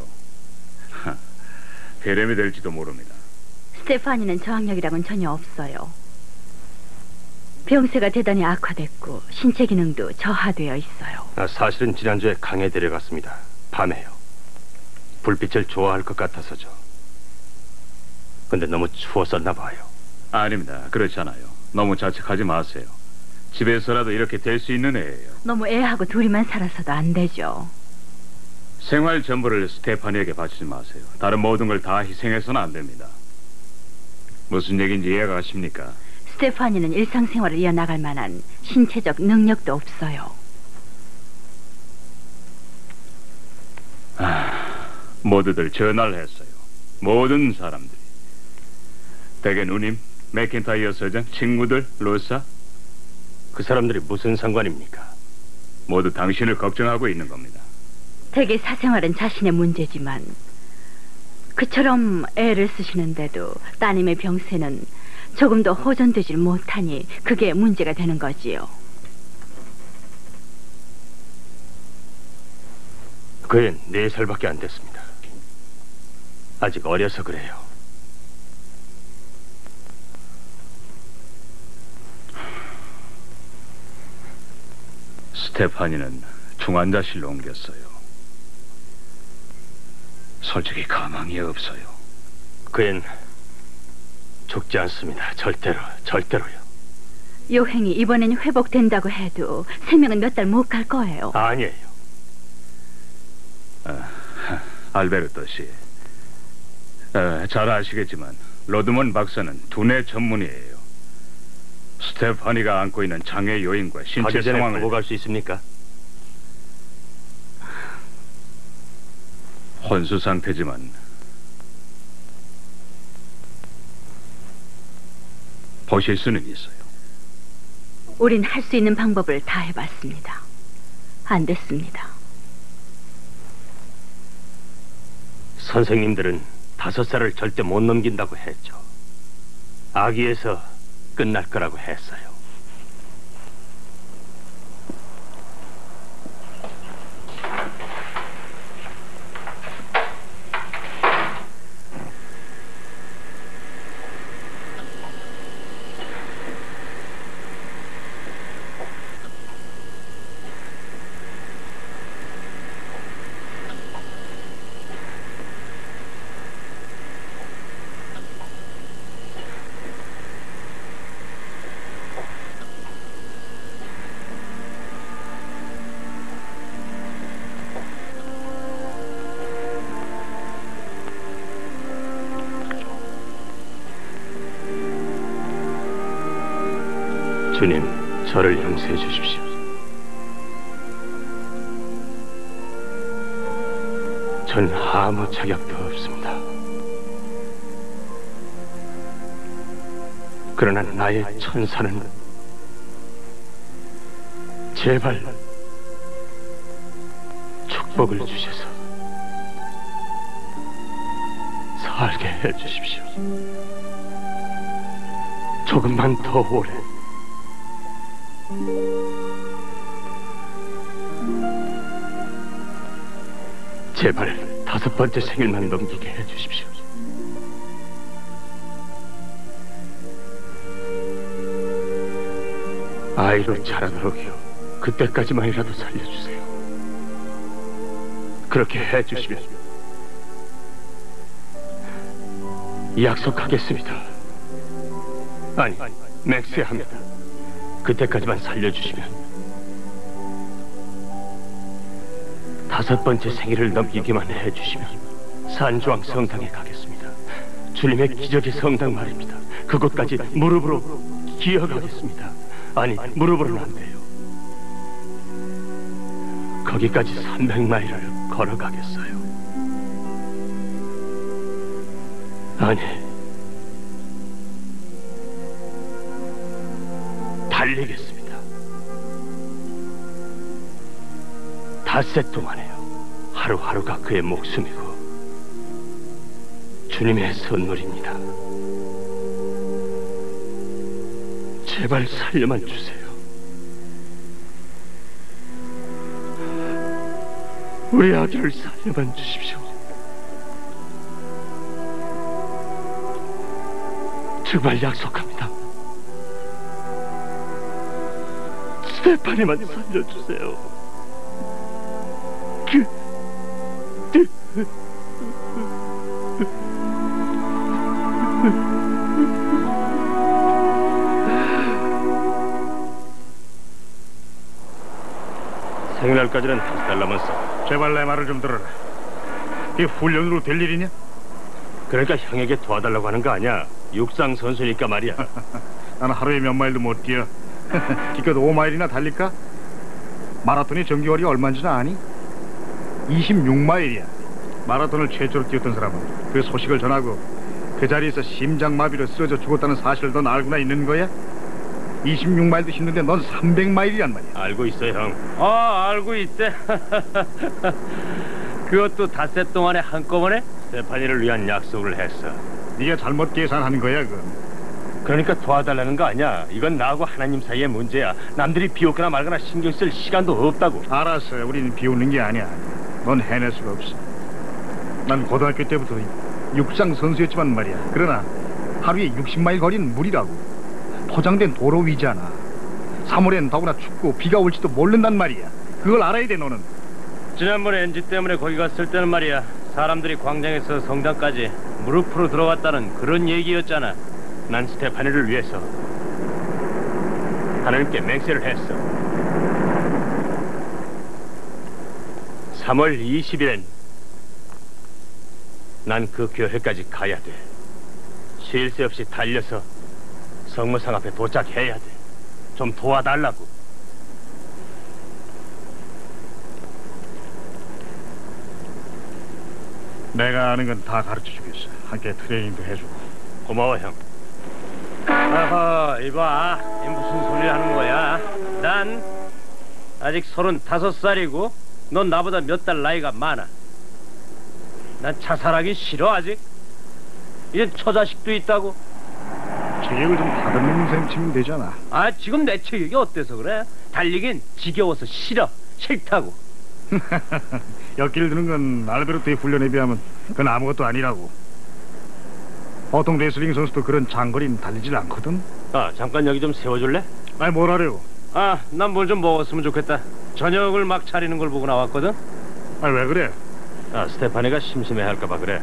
폐렴이 될지도 모릅니다.
스테파니는 저항력이라고는 전혀 없어요. 병세가 대단히 악화됐고 신체 기능도 저하되어 있어요.
사실은 지난주에 강에 데려갔습니다. 밤에요. 불빛을 좋아할 것 같아서죠. 근데 너무 추웠었나 봐요.
아닙니다. 그렇지 않아요. 너무 자책하지 마세요. 집에서라도 이렇게 될 수 있는 애예요.
너무 애하고 둘이만 살아서도 안 되죠.
생활 전부를 스테파니에게 바치지 마세요. 다른 모든 걸 다 희생해서는 안 됩니다. 무슨 얘기인지 이해가 가십니까?
스테파니는 일상생활을 이어나갈 만한 신체적 능력도 없어요.
모두들 전화를 했어요. 모든 사람들이. 대개 누님, 맥킨타이어 서장, 친구들, 로사.
그 사람들이 무슨 상관입니까?
모두 당신을 걱정하고 있는 겁니다.
대개 사생활은 자신의 문제지만 그처럼 애를 쓰시는데도 따님의 병세는 조금도 호전되질 못하니 그게 문제가 되는 거지요.
그 애는 4살밖에 안 됐습니다. 아직 어려서 그래요.
스테파니는 중환자실로 옮겼어요.
솔직히 가망이 없어요.
그앤 죽지 않습니다. 절대로요.
요행이 이번엔 회복된다고 해도 생명은 몇 달 못 갈 거예요.
아니에요.
알베르토 씨, 잘 아시겠지만 로드먼 박사는 두뇌 전문의예요. 스테파니가 안고 있는 장애 요인과 신체
가기 전에
상황을
보고 갈 수 있습니까?
혼수 상태지만 보실 수는 있어요.
우린 할 수 있는 방법을 다 해봤습니다. 안 됐습니다.
선생님들은 5살을 절대 못 넘긴다고 했죠. 아기에서 끝날 거라고 했어요. 주님, 저를 용서해 주십시오. 전 아무 자격도 없습니다. 그러나 나의 천사는 제발 축복을 주셔서 살게 해 주십시오. 조금만 더 오래. 제발 5번째 생일만 넘기게 해주십시오. 아이로 자라도록요. 그때까지만이라도 살려주세요. 그렇게 해주시면 약속하겠습니다. 아니, 맥스야 합니다. 그때까지만 살려주시면 5번째 생일을 넘기기만 해주시면 산주왕 성당에 가겠습니다. 주님의 기적의 성당 말입니다. 그곳까지 무릎으로 기어가겠습니다. 아니, 무릎으로는 안 돼요. 거기까지 300마일을 걸어가겠어요. 아니, 달리겠습니다. 닷새 동안에요. 하루하루가 그의 목숨이고 주님의 선물입니다. 제발 살려만 주세요. 우리 아기를 살려만 주십시오. 정말 약속합니다. 스테파니만 살려주세요. 생일날까지는 5달 남았어.
제발 내 말을 좀 들어라. 이게 훈련으로 될 일이냐?
그러니까 형에게 도와달라고 하는 거 아니야. 육상 선수니까 말이야.
나는 하루에 몇 마일도 못 뛰어. 기껏 5마일이나 달릴까? 마라톤의 정기거리가 얼마인지 아니? 26마일이야. 마라톤을 최초로 뛰었던 사람은 그 소식을 전하고 그 자리에서 심장마비로 쓰러져 죽었다는 사실을 넌 알고나 있는 거야? 26마일도 힘든데 넌 300마일이란 말이야.
알고 있어, 형. 알고 있대. 그것도 닷새 동안에 한꺼번에 스테파니를 위한 약속을 했어.
네가 잘못 계산한 거야, 그건.
그러니까 도와달라는 거 아니야. 이건 나하고 하나님 사이의 문제야. 남들이 비웃거나 말거나 신경 쓸 시간도 없다고.
알았어. 우리는 비웃는 게 아니야. 넌 해낼 수가 없어. 난 고등학교 때부터 육상 선수였지만 말이야. 그러나 하루에 60마일 거리는 무리라고. 포장된 도로 위잖아. 3월엔 더구나 춥고 비가 올지도 모른단 말이야. 그걸 알아야 돼, 너는.
지난번에 엔지 때문에 거기 갔을 때는 말이야.
사람들이 광장에서 성당까지 무릎으로 들어왔다는 그런 얘기였잖아.
난 스테파니를 위해서 하나님께 맹세를 했어. 3월 20일엔 난 그 교회까지 가야 돼. 쉴 새 없이 달려서 성모상 앞에 도착해야 돼. 좀 도와달라고.
내가 아는 건 다 가르쳐 주겠어. 함께 트레이닝도 해주고.
고마워, 형.
어허, 이봐. 이 무슨 소리 하는 거야? 난 아직 35살이고 넌 나보다 몇 달 나이가 많아. 난 자살하기 싫어 아직. 이제 처자식도 있다고.
체격을 좀 다듬는 셈 치면 되잖아.
아, 지금 내 체격이 어때서 그래? 달리긴 지겨워서 싫어. 싫다고.
엿길 드는 건 알베르토의 훈련에 비하면 그건 아무것도 아니라고. 보통 레슬링 선수도 그런 장거리는 달리질 않거든.
아, 잠깐 여기 좀 세워줄래?
아니, 뭘 하려고?
아, 난 뭘 좀 먹었으면 좋겠다. 저녁을 막 차리는 걸 보고 나왔거든.
아니, 왜 그래?
아, 스테파니가 심심해할까봐 그래.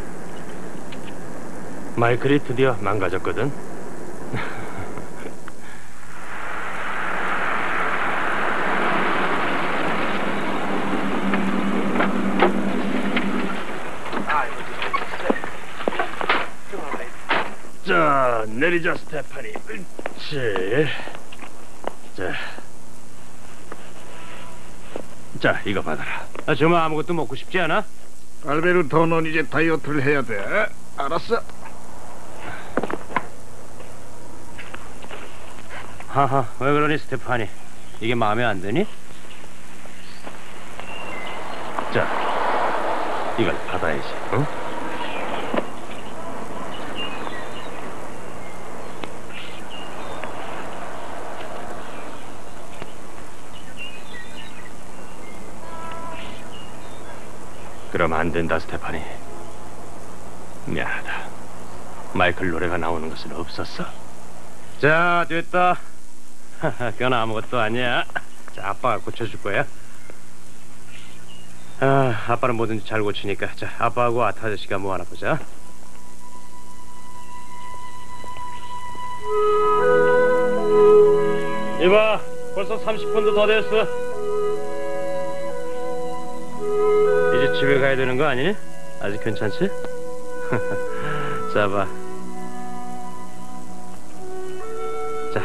마이클이 드디어 망가졌거든. 자, 내리자 스테파니. 그렇지. 자, 이거 받아라. 아, 정말 아무것도 먹고 싶지 않아?
알베르토, 넌 이제 다이어트를 해야 돼. 알았어.
하하, 왜 그러니 스테파니? 이게 마음에 안 드니? 자, 이걸 받아야지. 응? 그럼 안 된다, 스테파니. 미안하다. 마이클 노래가 나오는 것은 없었어. 자, 됐다. 그건 아무것도 아니야. 자, 아빠가 고쳐줄 거야. 아, 아빠는 뭐든지 잘 고치니까. 자, 아빠하고 아타 아저씨가 뭐 하나 보자. 이봐, 벌써 30분도 더 됐어. 이제 집에 가야 되는 거 아니니? 아직 괜찮지? 자, 봐. 자,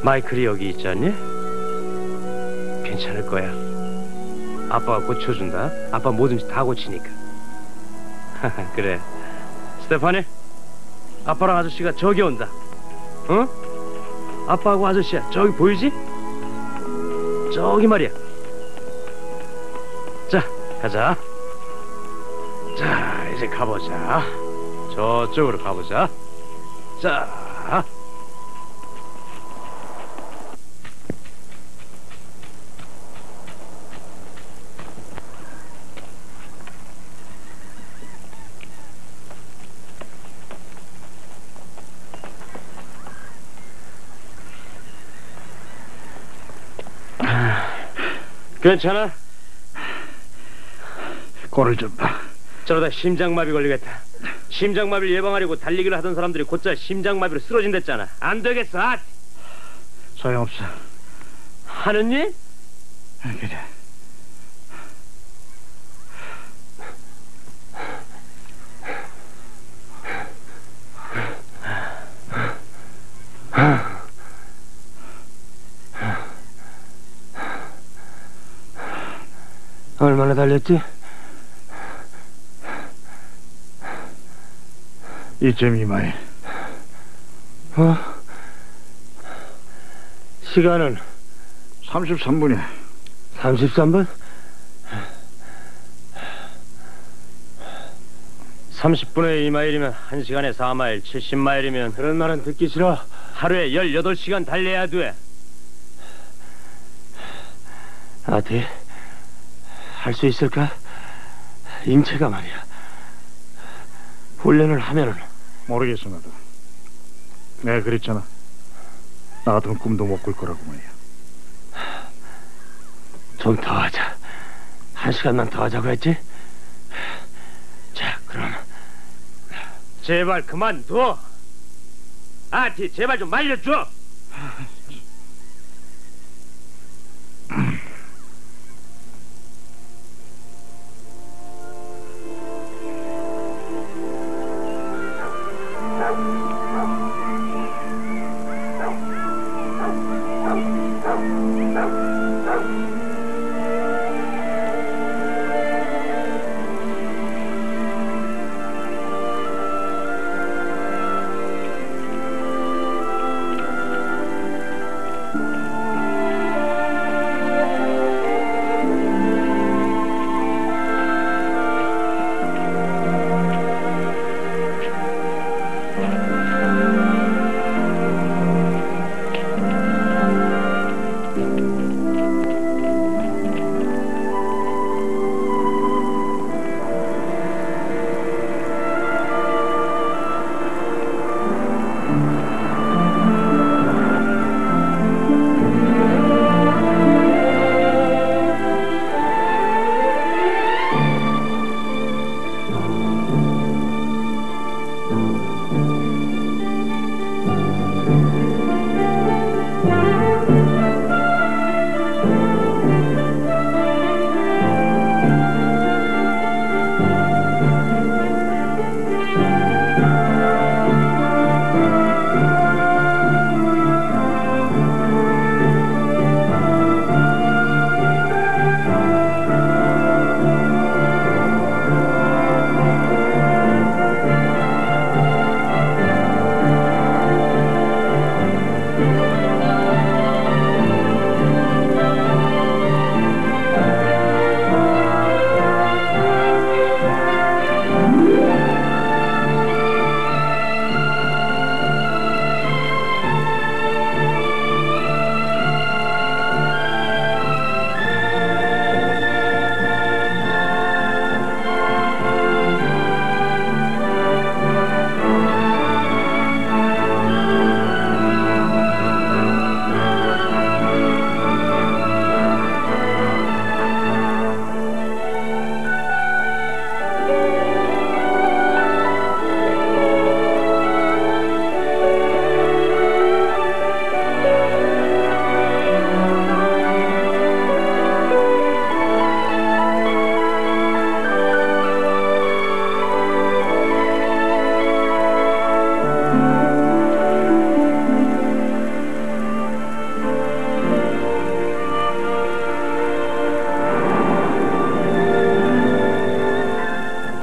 마이클이 여기 있지 않니? 괜찮을 거야. 아빠가 고쳐준다. 아빠 뭐든지 다 고치니까. 그래. 스테파니, 아빠랑 아저씨가 저기 온다. 어? 아빠하고 아저씨야. 저기 보이지? 저기 말이야. 자, 가자. 자, 이제 가보자. 저쪽으로 가보자. 자. 괜찮아?
꼴을 좀 봐.
저러다 심장마비 걸리겠다. 심장마비를 예방하려고 달리기를 하던 사람들이 곧잘 심장마비로 쓰러진댔잖아. 안 되겠어. 아!
소용없어.
하는 일?
그래.
얼마나 달렸지?
2.2마일.
어? 시간은?
33분이야.
33분? 30분에 2마일이면 1시간에 4마일, 70마일이면 그런 말은 듣기 싫어. 하루에 18시간 달려야 돼. 아디, 할 수 있을까? 인체가 말이야. 훈련을 하면은.
모르겠어, 나도. 내가 그랬잖아. 나 같으면 꿈도 못 꿀 거라고 말이야.
좀 더 하자. 1시간만 더 하자고 했지? 제발 그만둬. 아티, 제발 좀 말려줘.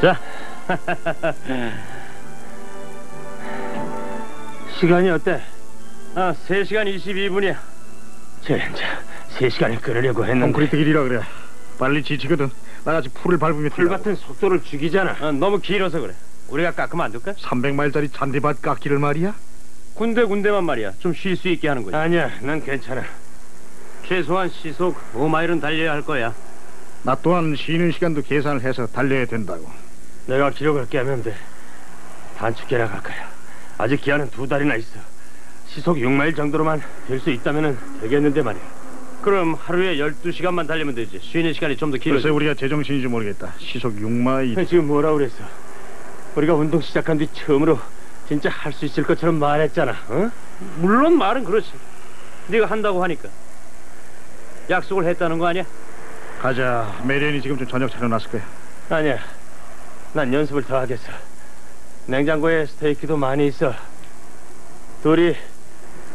자, 시간이 어때? 3시간 22분이야. 젠장, 3시간을 끊으려고 했는데.
콘크리트 길이라 그래. 빨리 지치거든. 나같이 풀을 밟으면
풀 같은 속도를 죽이잖아. 너무 길어서 그래. 우리가 깎으면 안 될까?
300마일짜리 잔디밭 깎기를 말이야?
군데군데만 말이야. 좀 쉴 수 있게 하는 거지. 아니야, 난 괜찮아. 최소한 시속 5마일은 달려야 할 거야.
나 또한 쉬는 시간도 계산을 해서 달려야 된다고.
내가 기록을 깨면 돼. 단축해나 갈 거야. 아직 기한은 2달이나 있어. 시속 6마일 정도로만 될 수 있다면 되겠는데 말이야. 그럼 하루에 12시간만 달리면 되지. 쉬는 시간이 좀 더 길어져.
글쎄 우리가 제정신인지 모르겠다. 시속 6마일.
지금 뭐라 그랬어? 우리가 운동 시작한 뒤 처음으로 진짜 할 수 있을 것처럼 말했잖아. 어? 물론 말은 그렇지. 네가 한다고 하니까. 약속을 했다는 거 아니야?
가자. 메리언이 지금쯤 저녁 차려놨을 거야.
아니야. 난 연습을 더 하겠어. 냉장고에 스테이크도 많이 있어. 둘이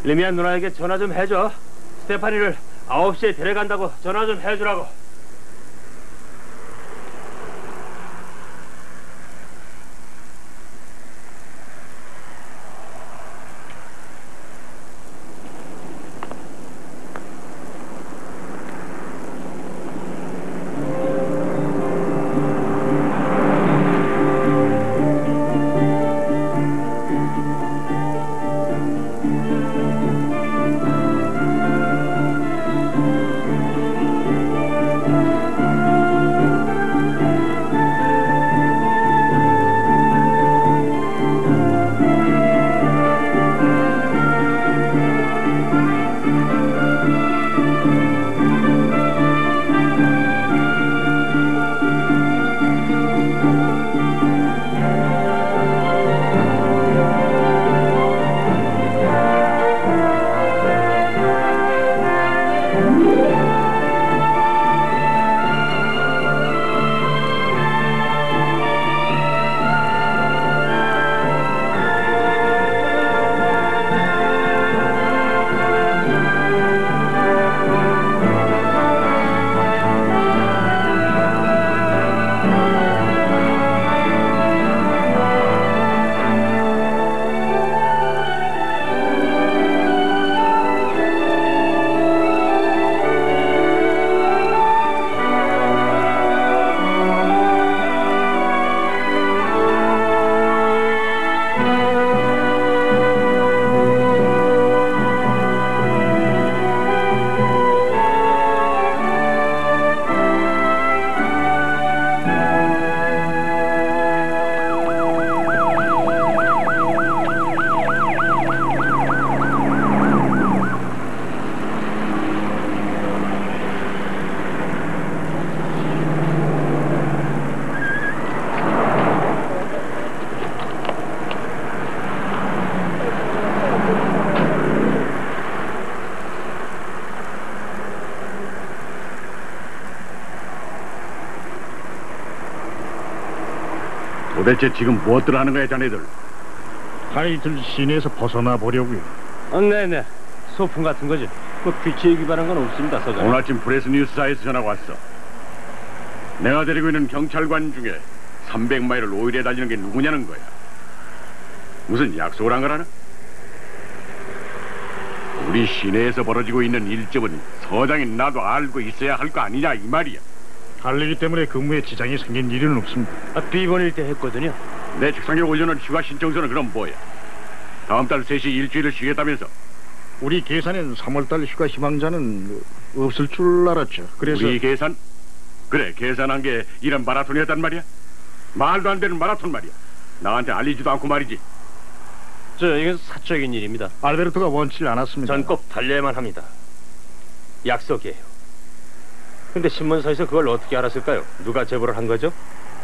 리미안 누나에게 전화 좀 해줘. 스테파니를 9시에 데려간다고 전화 좀 해주라고.
도대체 지금 무엇들 하는 거야, 자네들?
하이들 시내에서 벗어나 보려고요.
네네. 소풍 같은 거지. 뭐 규칙에 위반한 건 없습니다, 서장.
오늘 아침 프레스 뉴스사에서 전화가 왔어. 내가 데리고 있는 경찰관 중에 300마일을 5일에 달리는 게 누구냐는 거야. 무슨 약속을 한 거라나? 우리 시내에서 벌어지고 있는 일점은 서장인 나도 알고 있어야 할 거 아니냐 이 말이야.
달리기 때문에 근무에 지장이 생긴 일은 없습니다.
비번일 때 했거든요.
내 책상에 올려놓은 휴가 신청서는 그럼 뭐야? 다음 달 3시 일주일을 쉬겠다면서?
우리 계산엔 3월달 휴가 희망자는 없을 줄 알았죠. 그래서
우리 계산? 그래, 계산한 게 이런 마라톤이었단 말이야? 말도 안 되는 마라톤 말이야. 나한테 알리지도 않고 말이지.
이건 사적인 일입니다.
알베르토가 원치 않았습니다.
전 꼭 달려야만 합니다. 약속이에요. 근데 신문사에서 그걸 어떻게 알았을까요? 누가 제보를 한 거죠?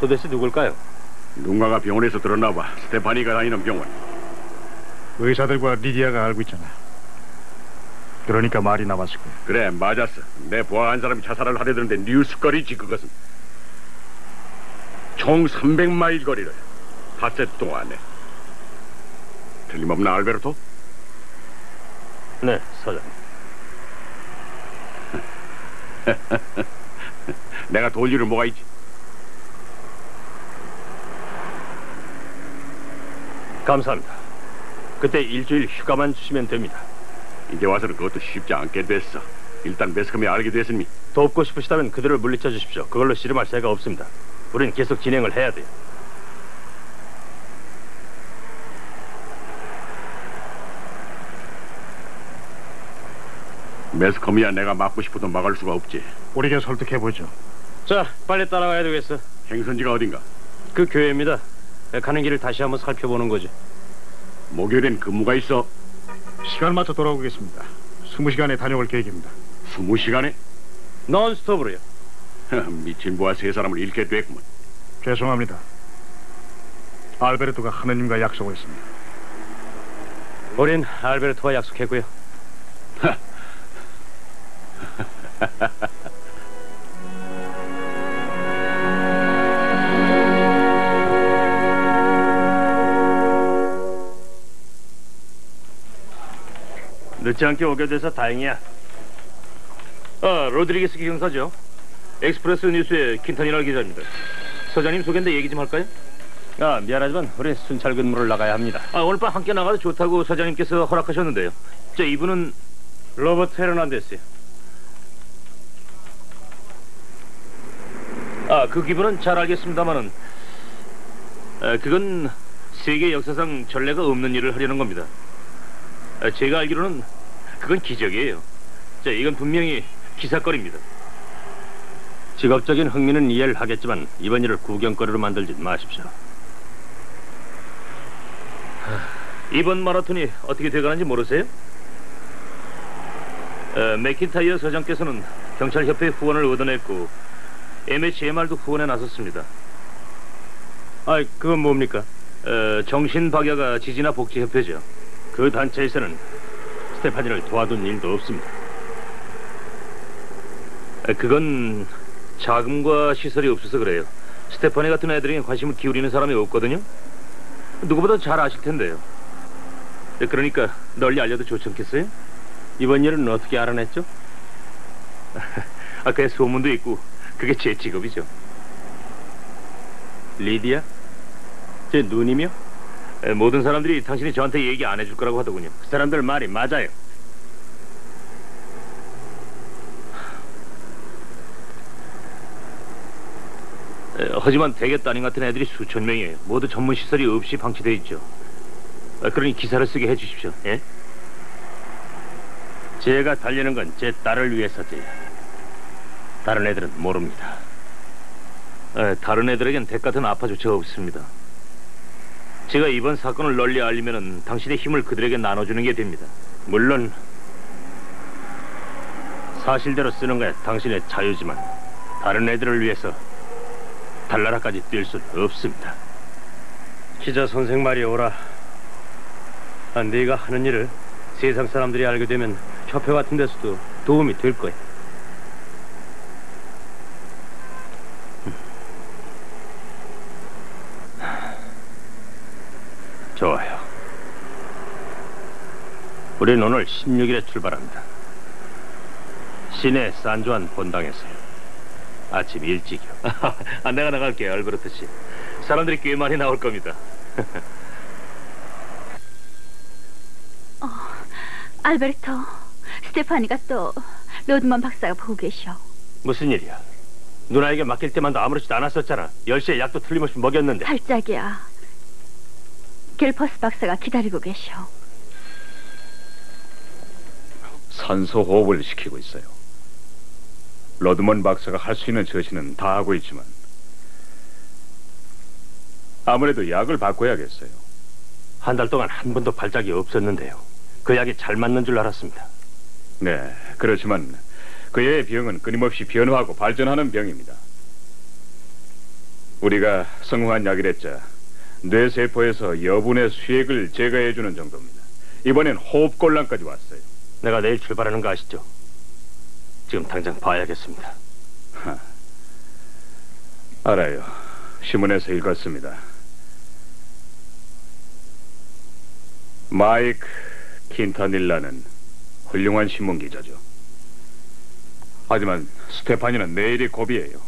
도대체 누굴까요?
누군가가 병원에서 들었나 봐. 스테파니가 다니는 병원.
의사들과 리디아가 알고 있잖아. 그러니까 말이 나왔을 거야.
그래, 맞았어. 내 보아한 사람이 자살을 하려드는데 뉴스거리지 그것은. 총 300마일 거리를 닷새 동안에. 틀림없나, 알베르토?
네, 서장님.
내가 도울 일은 뭐가 있지?
감사합니다. 그때 일주일 휴가만 주시면 됩니다.
이제 와서는 그것도 쉽지 않게 됐어. 일단 매스컴에 알게 됐으니.
돕고 싶으시다면 그들을 물리쳐 주십시오. 그걸로 씨름할 새가 없습니다. 우린 계속 진행을 해야 돼요.
매스컴이야 내가 막고 싶어도 막을 수가 없지.
우리가 설득해보죠.
자, 빨리 따라가야 되겠어.
행선지가 어딘가?
그 교회입니다. 가는 길을 다시 한번 살펴보는 거지.
목요일엔 근무가 있어.
시간 맞춰 돌아오겠습니다. 20시간에 다녀올 계획입니다.
20시간에?
논스톱으로요.
미친 부하 세 사람을 잃게 됐구먼.
죄송합니다. 알베르토가 하느님과 약속을 했습니다.
우린 알베르토와 약속했고요.
늦지 않게 오게 돼서 다행이야. 로드리게스 기경사죠. 엑스프레스 뉴스의 킨타니랄 기자입니다. 서장님 소개인데 얘기 좀 할까요?
미안하지만 우린 순찰 근무를 나가야 합니다.
오늘 밤 함께 나가도 좋다고 서장님께서 허락하셨는데요. 이분은
로버트 헤르난데스요.
그 기분은 잘 알겠습니다만은 그건 세계 역사상 전례가 없는 일을 하려는 겁니다. 제가 알기로는 그건 기적이에요. 이건 분명히 기사거리입니다.
직업적인 흥미는 이해를 하겠지만 이번 일을 구경거리로 만들지 마십시오.
이번 마라톤이 어떻게 돼가는지 모르세요? 맥킨타이어 서장께서는 경찰협회 후원을 얻어냈고 MHMR도 후원에 나섰습니다.
그건 뭡니까?
정신박야가 지지나 복지협회죠.
그 단체에서는 스테파니를 도와둔 일도 없습니다.
그건 자금과 시설이 없어서 그래요. 스테파니 같은 애들에게 관심을 기울이는 사람이 없거든요. 누구보다 잘 아실 텐데요. 그러니까 널리 알려도 좋지 않겠어요?
이번 일은 어떻게 알아냈죠?
그게 소문도 있고 그게 제 직업이죠.
리디아? 제 누님이요?
모든 사람들이 당신이 저한테 얘기 안 해줄 거라고 하더군요.
그 사람들 말이 맞아요.
하지만 대개 따님 같은 애들이 수천 명이에요. 모두 전문 시설이 없이 방치되어 있죠. 그러니 기사를 쓰게 해주십시오. 예?
제가 달리는 건 제 딸을 위해서지. 다른 애들은 모릅니다.
다른 애들에겐 대같은 아파조차가 없습니다. 제가 이번 사건을 널리 알리면은 당신의 힘을 그들에게 나눠주는 게 됩니다.
물론 사실대로 쓰는 거야 당신의 자유지만 다른 애들을 위해서 달나라까지 뛸 수는 없습니다. 기자 선생 말이 옳아. 네가 하는 일을 세상 사람들이 알게 되면 협회 같은 데서도 도움이 될 거야. 좋아요. 우린 오늘 16일에 출발합니다. 시내 산주안 본당에서요. 아침 일찍이요.
내가 나갈게요, 알베르토 씨. 사람들이 꽤 많이 나올 겁니다.
알베르토, 스테파니가 또 로드먼 박사가 보고 계셔.
무슨 일이야? 누나에게 맡길 때만도 아무렇지도 않았었잖아. 10시에 약도 틀림없이 먹였는데.
살짝이야. 겔퍼스 박사가 기다리고 계셔.
산소 호흡을 시키고 있어요. 로드먼 박사가 할 수 있는 처치는 다 하고 있지만 아무래도 약을 바꿔야겠어요.
한 달 동안 한 번도 발작이 없었는데요. 그 약이 잘 맞는 줄 알았습니다.
네, 그렇지만 그의 병은 끊임없이 변화하고 발전하는 병입니다. 우리가 성공한 약이랬자 뇌세포에서 여분의 수액을 제거해주는 정도입니다. 이번엔 호흡곤란까지 왔어요.
내가 내일 출발하는 거 아시죠? 지금 당장 봐야겠습니다.
알아요. 신문에서 읽었습니다. 마이크 킨타닐라는 훌륭한 신문 기자죠. 하지만 스테파니는 내일이 고비예요.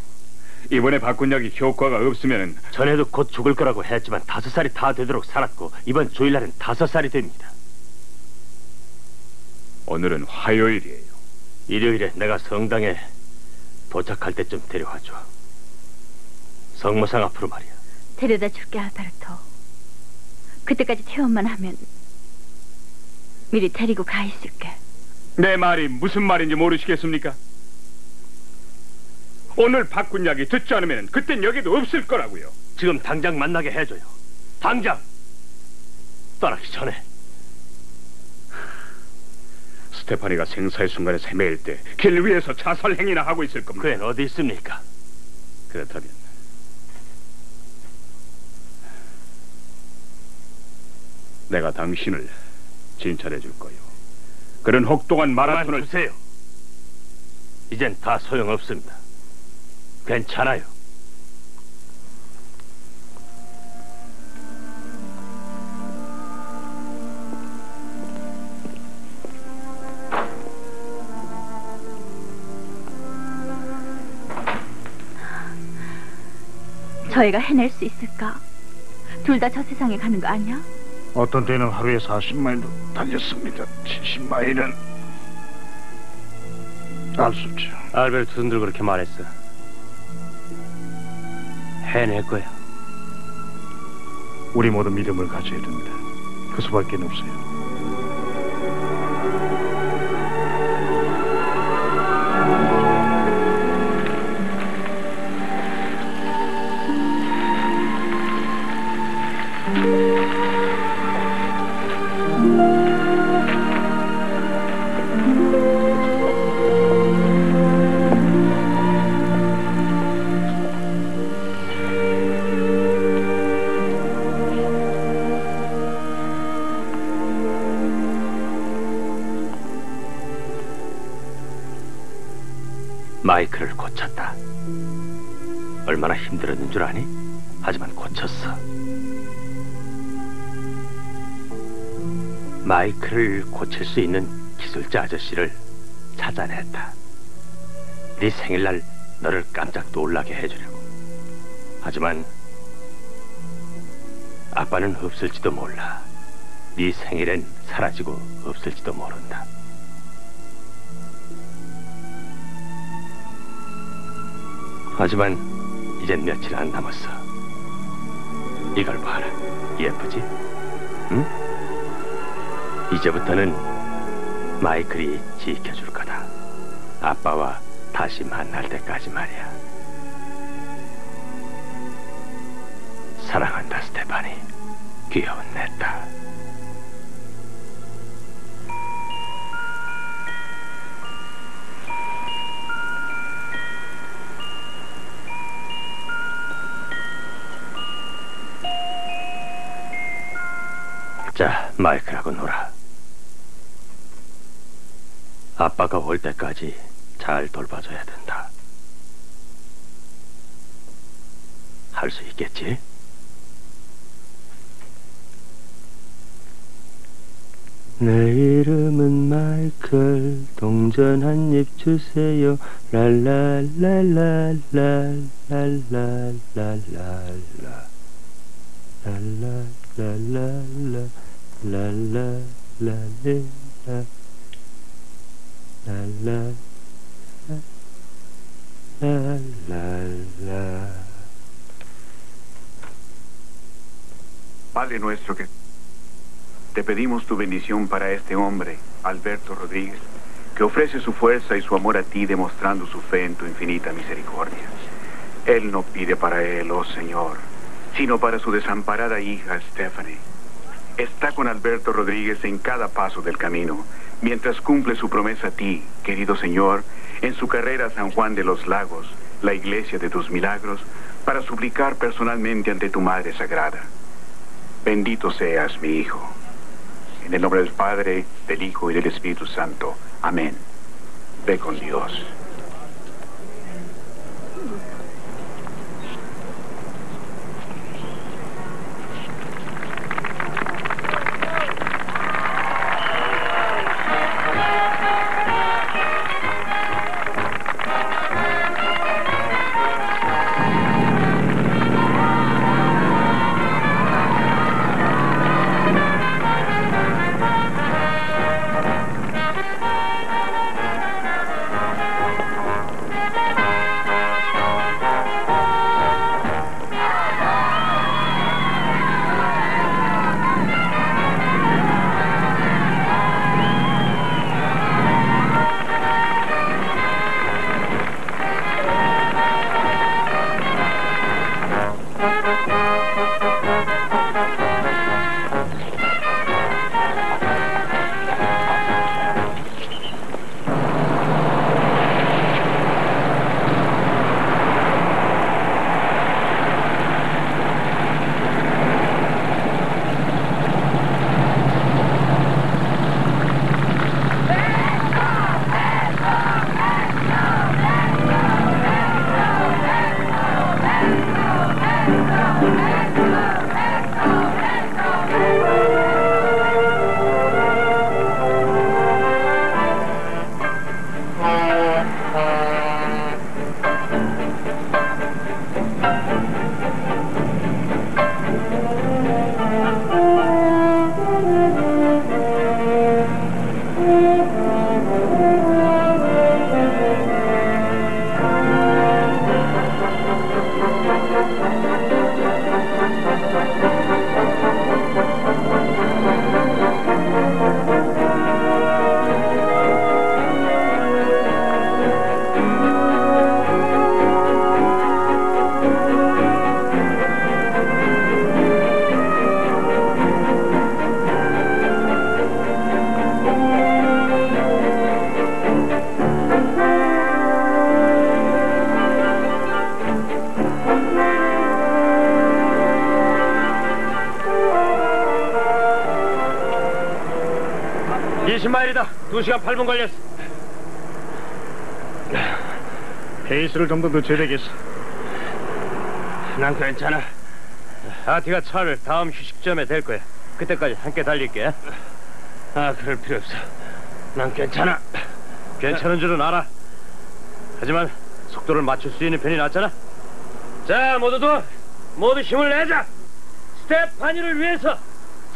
이번에 바꾼 약이 효과가 없으면
전에도 곧 죽을 거라고 했지만 5살이 다 되도록 살았고 이번 주일날은 5살이 됩니다.
오늘은 화요일이에요.
일요일에 내가 성당에 도착할 때쯤 데려와줘. 성모상 앞으로 말이야.
데려다 줄게, 알베르토. 그때까지 퇴원만 하면 미리 데리고 가 있을게.
내 말이 무슨 말인지 모르시겠습니까? 오늘 바꾼 약이 듣지 않으면 그땐 여기도 없을 거라고요.
지금 당장 만나게 해줘요. 당장! 떠나기 전에.
스테파니가 생사의 순간에 헤매일 때 길 위에서 자살 행위나 하고 있을 겁니다.
그 애는 어디 있습니까?
그렇다면 내가 당신을 진찰해 줄 거요. 그런 혹독한 마라톤을
그만두세요. 이젠 다 소용없습니다. 괜찮아요.
저희가 해낼 수 있을까? 둘 다 저 세상에 가는 거 아니야?
어떤 때는 하루에 40마일도 달렸습니다. 70마일은 알 수 없죠.
알베르토도 그렇게 말했어. 해낼 거야.
우리 모두 믿음을 가져야 됩니다. 그 수밖에 없어요.
마이크를 고쳤다. 얼마나 힘들었는 줄 아니? 하지만 고쳤어. 마이크를 고칠 수 있는 기술자 아저씨를 찾아냈다. 네 생일날 너를 깜짝 놀라게 해주려고. 하지만 아빠는 없을지도 몰라. 네 생일엔 사라지고 없을지도 모른다. 하지만 이젠 며칠 안 남았어. 이걸 봐라. 예쁘지? 응? 이제부터는 마이클이 지켜줄 거다. 아빠와 다시 만날 때까지 말이야. 사랑한다, 스테파니. 귀여운 내 딸. 자, 마이클하고 놀아. 아빠가 올 때까지 잘 돌봐줘야 된다. 할 수 있겠지? 내 이름은 마이클. 동전 한 입 주세요. 랄랄랄랄랄랄랄랄랄라 랄랄랄랄라 랄랄랄랄라 랄랄랄라.
Padre nuestro, que te pedimos tu bendición para este hombre, Alberto Rodríguez, que ofrece su fuerza y su amor a ti, demostrando su fe en tu infinita misericordia. Él no pide para él, oh Señor, sino para su desamparada hija, Stephanie. Está con Alberto Rodríguez en cada paso del camino, mientras cumple su promesa a ti, querido Señor, en su carrera a San Juan de los Lagos, la iglesia de tus milagros, para suplicar personalmente ante tu Madre Sagrada. Bendito seas, mi hijo. En el nombre del Padre, del Hijo y del Espíritu Santo. Amén. Ve con Dios.
마일이다. 2시간 8분 걸렸어.
페이스를 좀 더 늦춰야 되겠어.
난 괜찮아. 아티가 차를 다음 휴식점에 댈 거야. 그때까지 함께 달릴게. 그럴 필요 없어. 난 괜찮아. 괜찮은 줄은 알아. 하지만 속도를 맞출 수 있는 편이 낫잖아. 자, 모두 힘을 내자. 스테파니를 위해서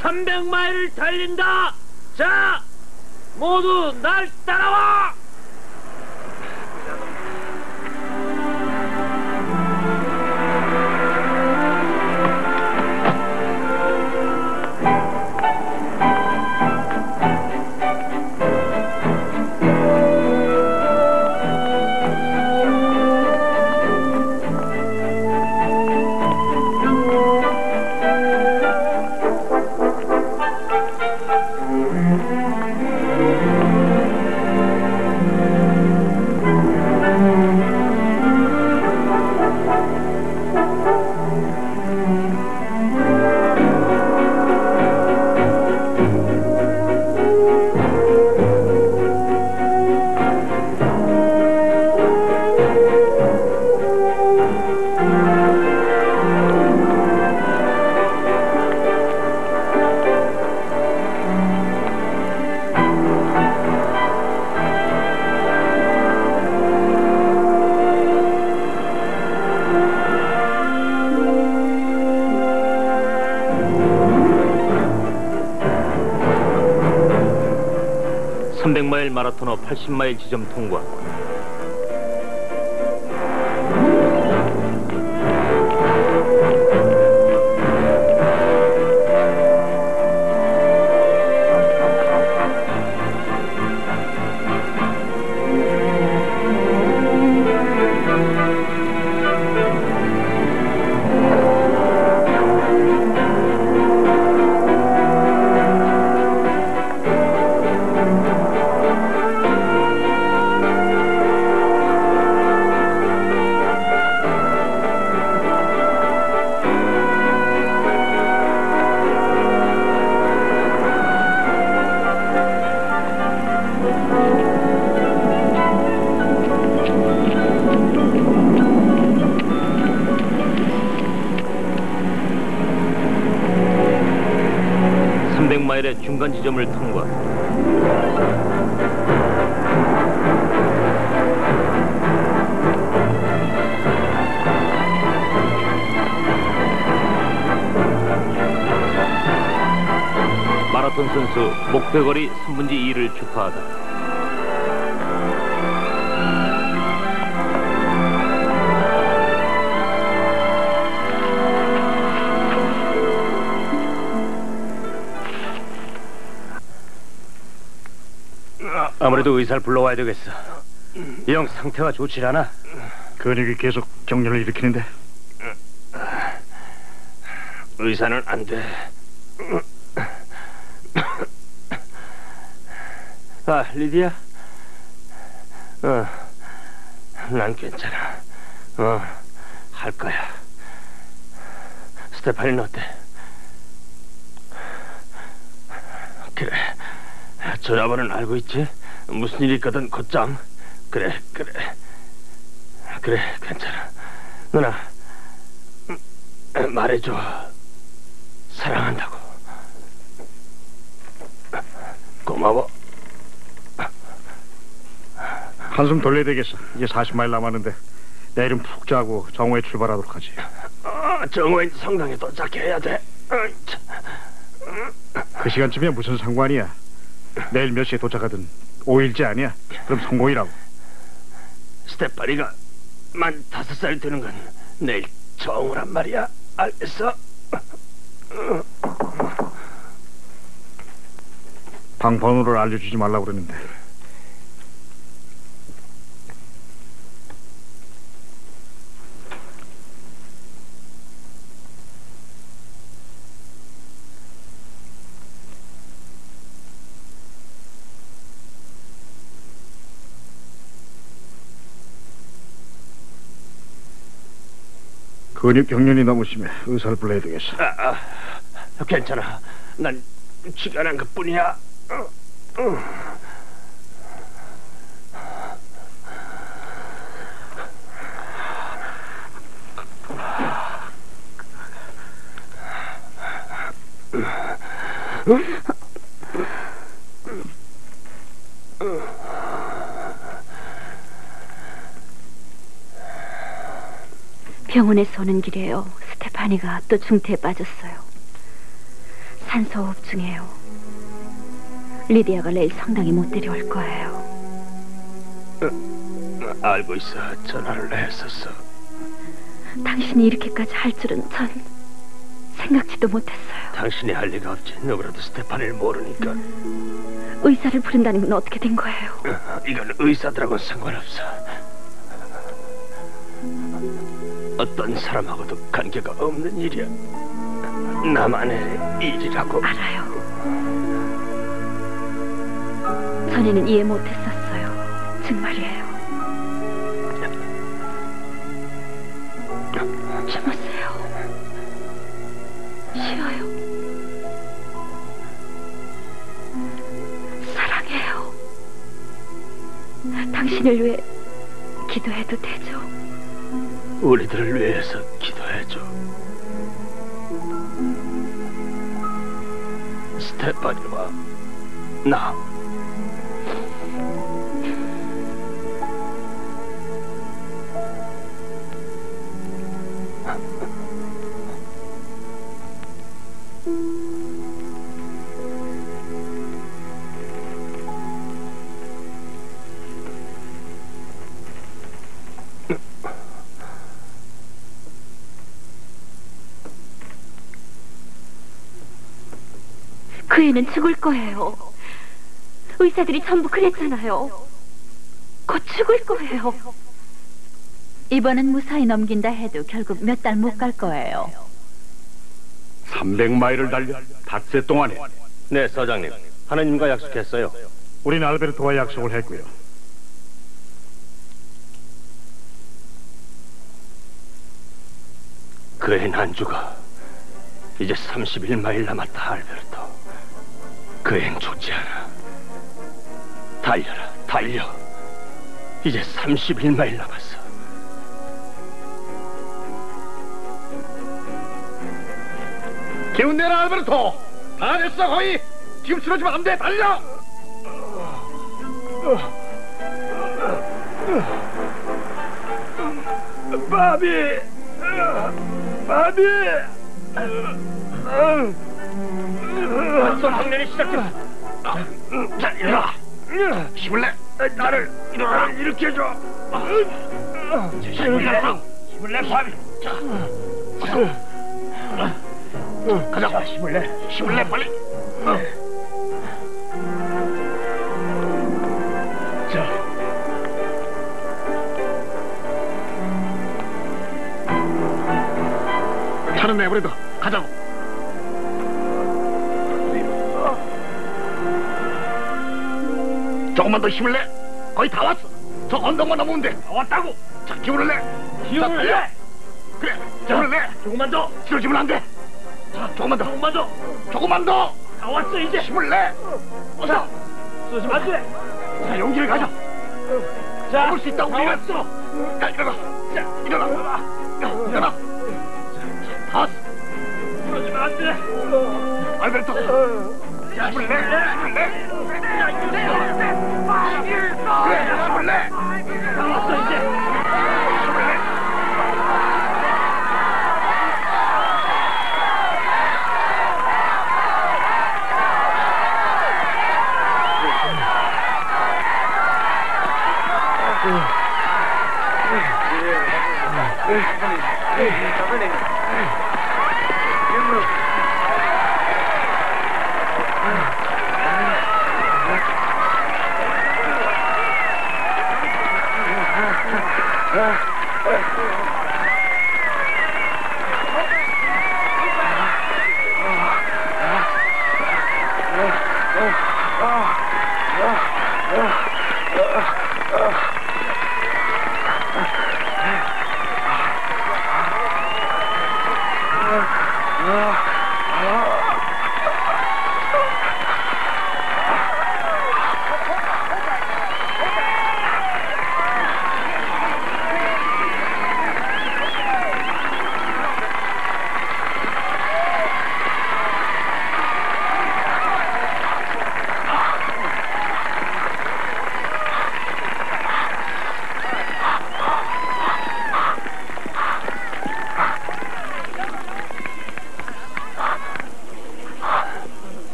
300마일을 달린다. 자, 모두 날 따라와.
이스라엘 마라토너 80마일 지점 통과. 중간 지점을 통과. 마라톤 선수 목표거리 3분의 2를 주파하다.
아무래도 의사를 불러와야 되겠어. 이 형 상태가 좋지 않아.
근육이 계속 경련을 일으키는데.
의사는 안 돼. 아, 리디야? 난 괜찮아. 할 거야. 스테파니는 어때? 그래. 전화번호는 알고 있지? 무슨 일이 있거든 곧장. 그래, 괜찮아. 누나, 말해줘. 사랑한다고. 고마워.
한숨 돌려야 되겠어. 이제 40마일 남았는데 내일은 푹 자고 정오에 출발하도록 하지.
정오엔 성당에 도착해야 돼.
그 시간쯤이야 무슨 상관이야. 내일 몇 시에 도착하든 5일째 아니야. 그럼 성공이라고.
스테파니가 만 5살 되는 건 내일 정오란 말이야. 알겠어?
방 번호를 알려주지 말라고 그러는데. 근육 경련이 너무 심해. 의사를 불러야 되겠어.
괜찮아. 난 쥐가 난 것뿐이야.
병원에서 오는 길에요. 스테파니가 또 중태에 빠졌어요. 산소호흡 중이에요. 리디아가 내일 성당에 못 데려올 거예요.
알고 있어. 전화를 했었어.
당신이 이렇게까지 할 줄은 전 생각지도 못했어요.
당신이 할 리가 없지. 누구라도 스테파니를 모르니까.
의사를 부른다는 건 어떻게 된 거예요?
이건 의사들하고는 상관없어. 어떤 사람하고도 관계가 없는 일이야. 나만의 일이라고.
알아요. 전에는 이해 못했었어요. 정말이에요. 주무세요. 쉬어요. 사랑해요. 당신을 위해 기도해도 되죠?
우리들을 위해서 기도해줘. 스테파니와 나.
그 애는 죽을 거예요. 의사들이 전부 그랬잖아요. 곧 죽을 거예요.
이번엔 무사히 넘긴다 해도 결국 몇 달 못 갈 거예요.
300마일을 달려 닷새 동안에.
네, 서장님. 하느님과 약속했어요.
우린 알베르토와 약속을 했고요.
그 애는 안 죽어. 이제 31마일 남았다, 알베르토. 그 애는 죽지 않아. 달려라, 달려. 이제 31마일 남았어.
기운 내라, 알베르토. 다 됐어, 거의. 지금 쓰러지면 안 돼. 달려.
바비! 바비! 완전 학년이 시작됐어. 자, 일어나. 힘을 내. 나를 일으켜줘. 힘을 내, 바비. 가자. 힘을 내, 빨리. 자.
차는 내버려둬. 가자고. 조금만 더 힘을 내. 거의 다 왔어. 저 언덕만 넘으면 돼. 다 왔다고. 자, 기운을 내.
힘을 내.
그래, 기운을 내.
조금만 더.
쓰러지면 안 돼. 자, 조금만 더.
조금만 더.
조금만 더.
다 왔어, 이제.
힘을 내. 어서.
쓰러지면 안 돼.
자, 용기를 가져.
자,
해볼 수 있다, 우리는.
왔어.
자, 일어나. 자, 일어나. 일어나. 다 왔어.
쓰러지면 안 돼.
알베르토. 자, 힘을 내. 힘을 내. 그래, 힘을 내.
다 왔어, 이제.
힘을 내.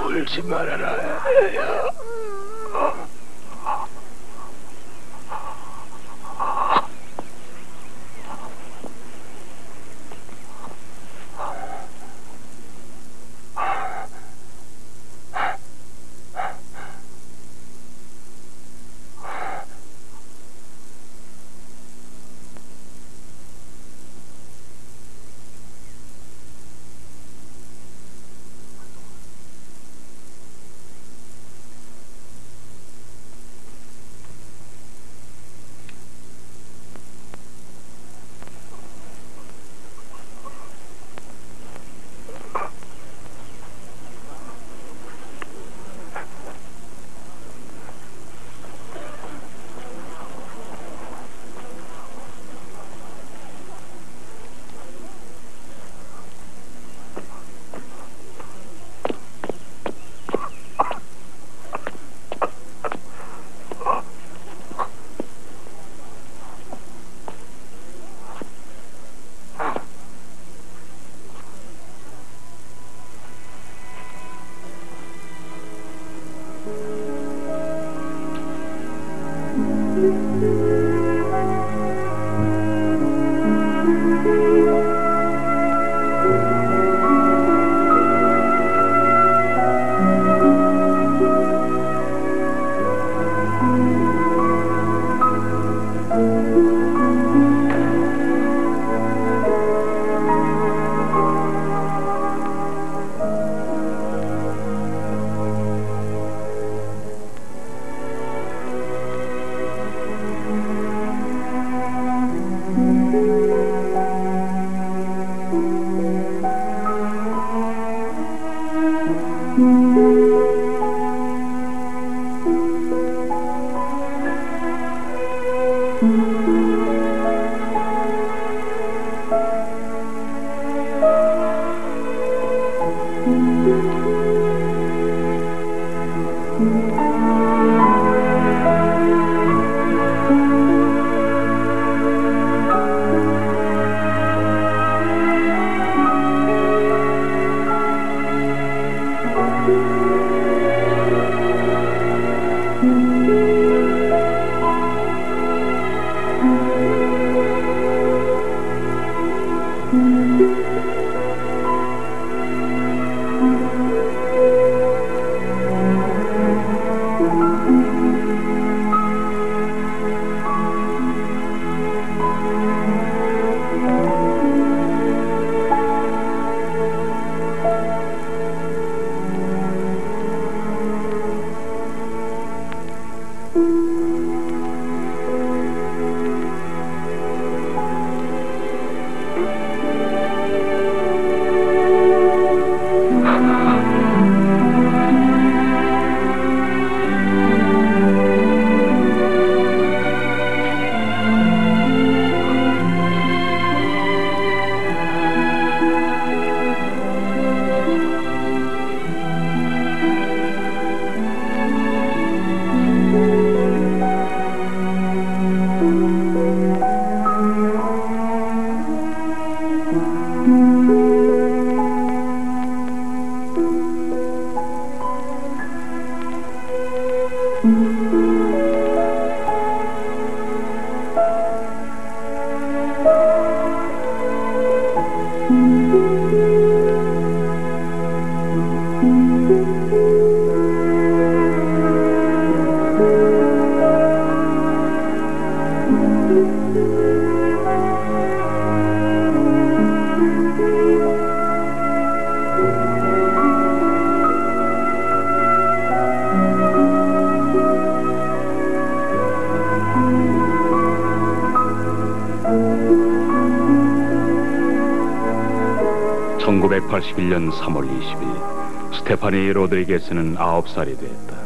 울지 말아라.
(1981년 3월 20일) 스테파니 로드리게스는 9살이 되었다.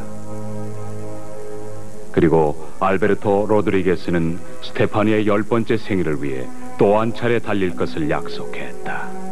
그리고 알베르토 로드리게스는 스테파니의 10번째 생일을 위해 또 한 차례 달릴 것을 약속했다.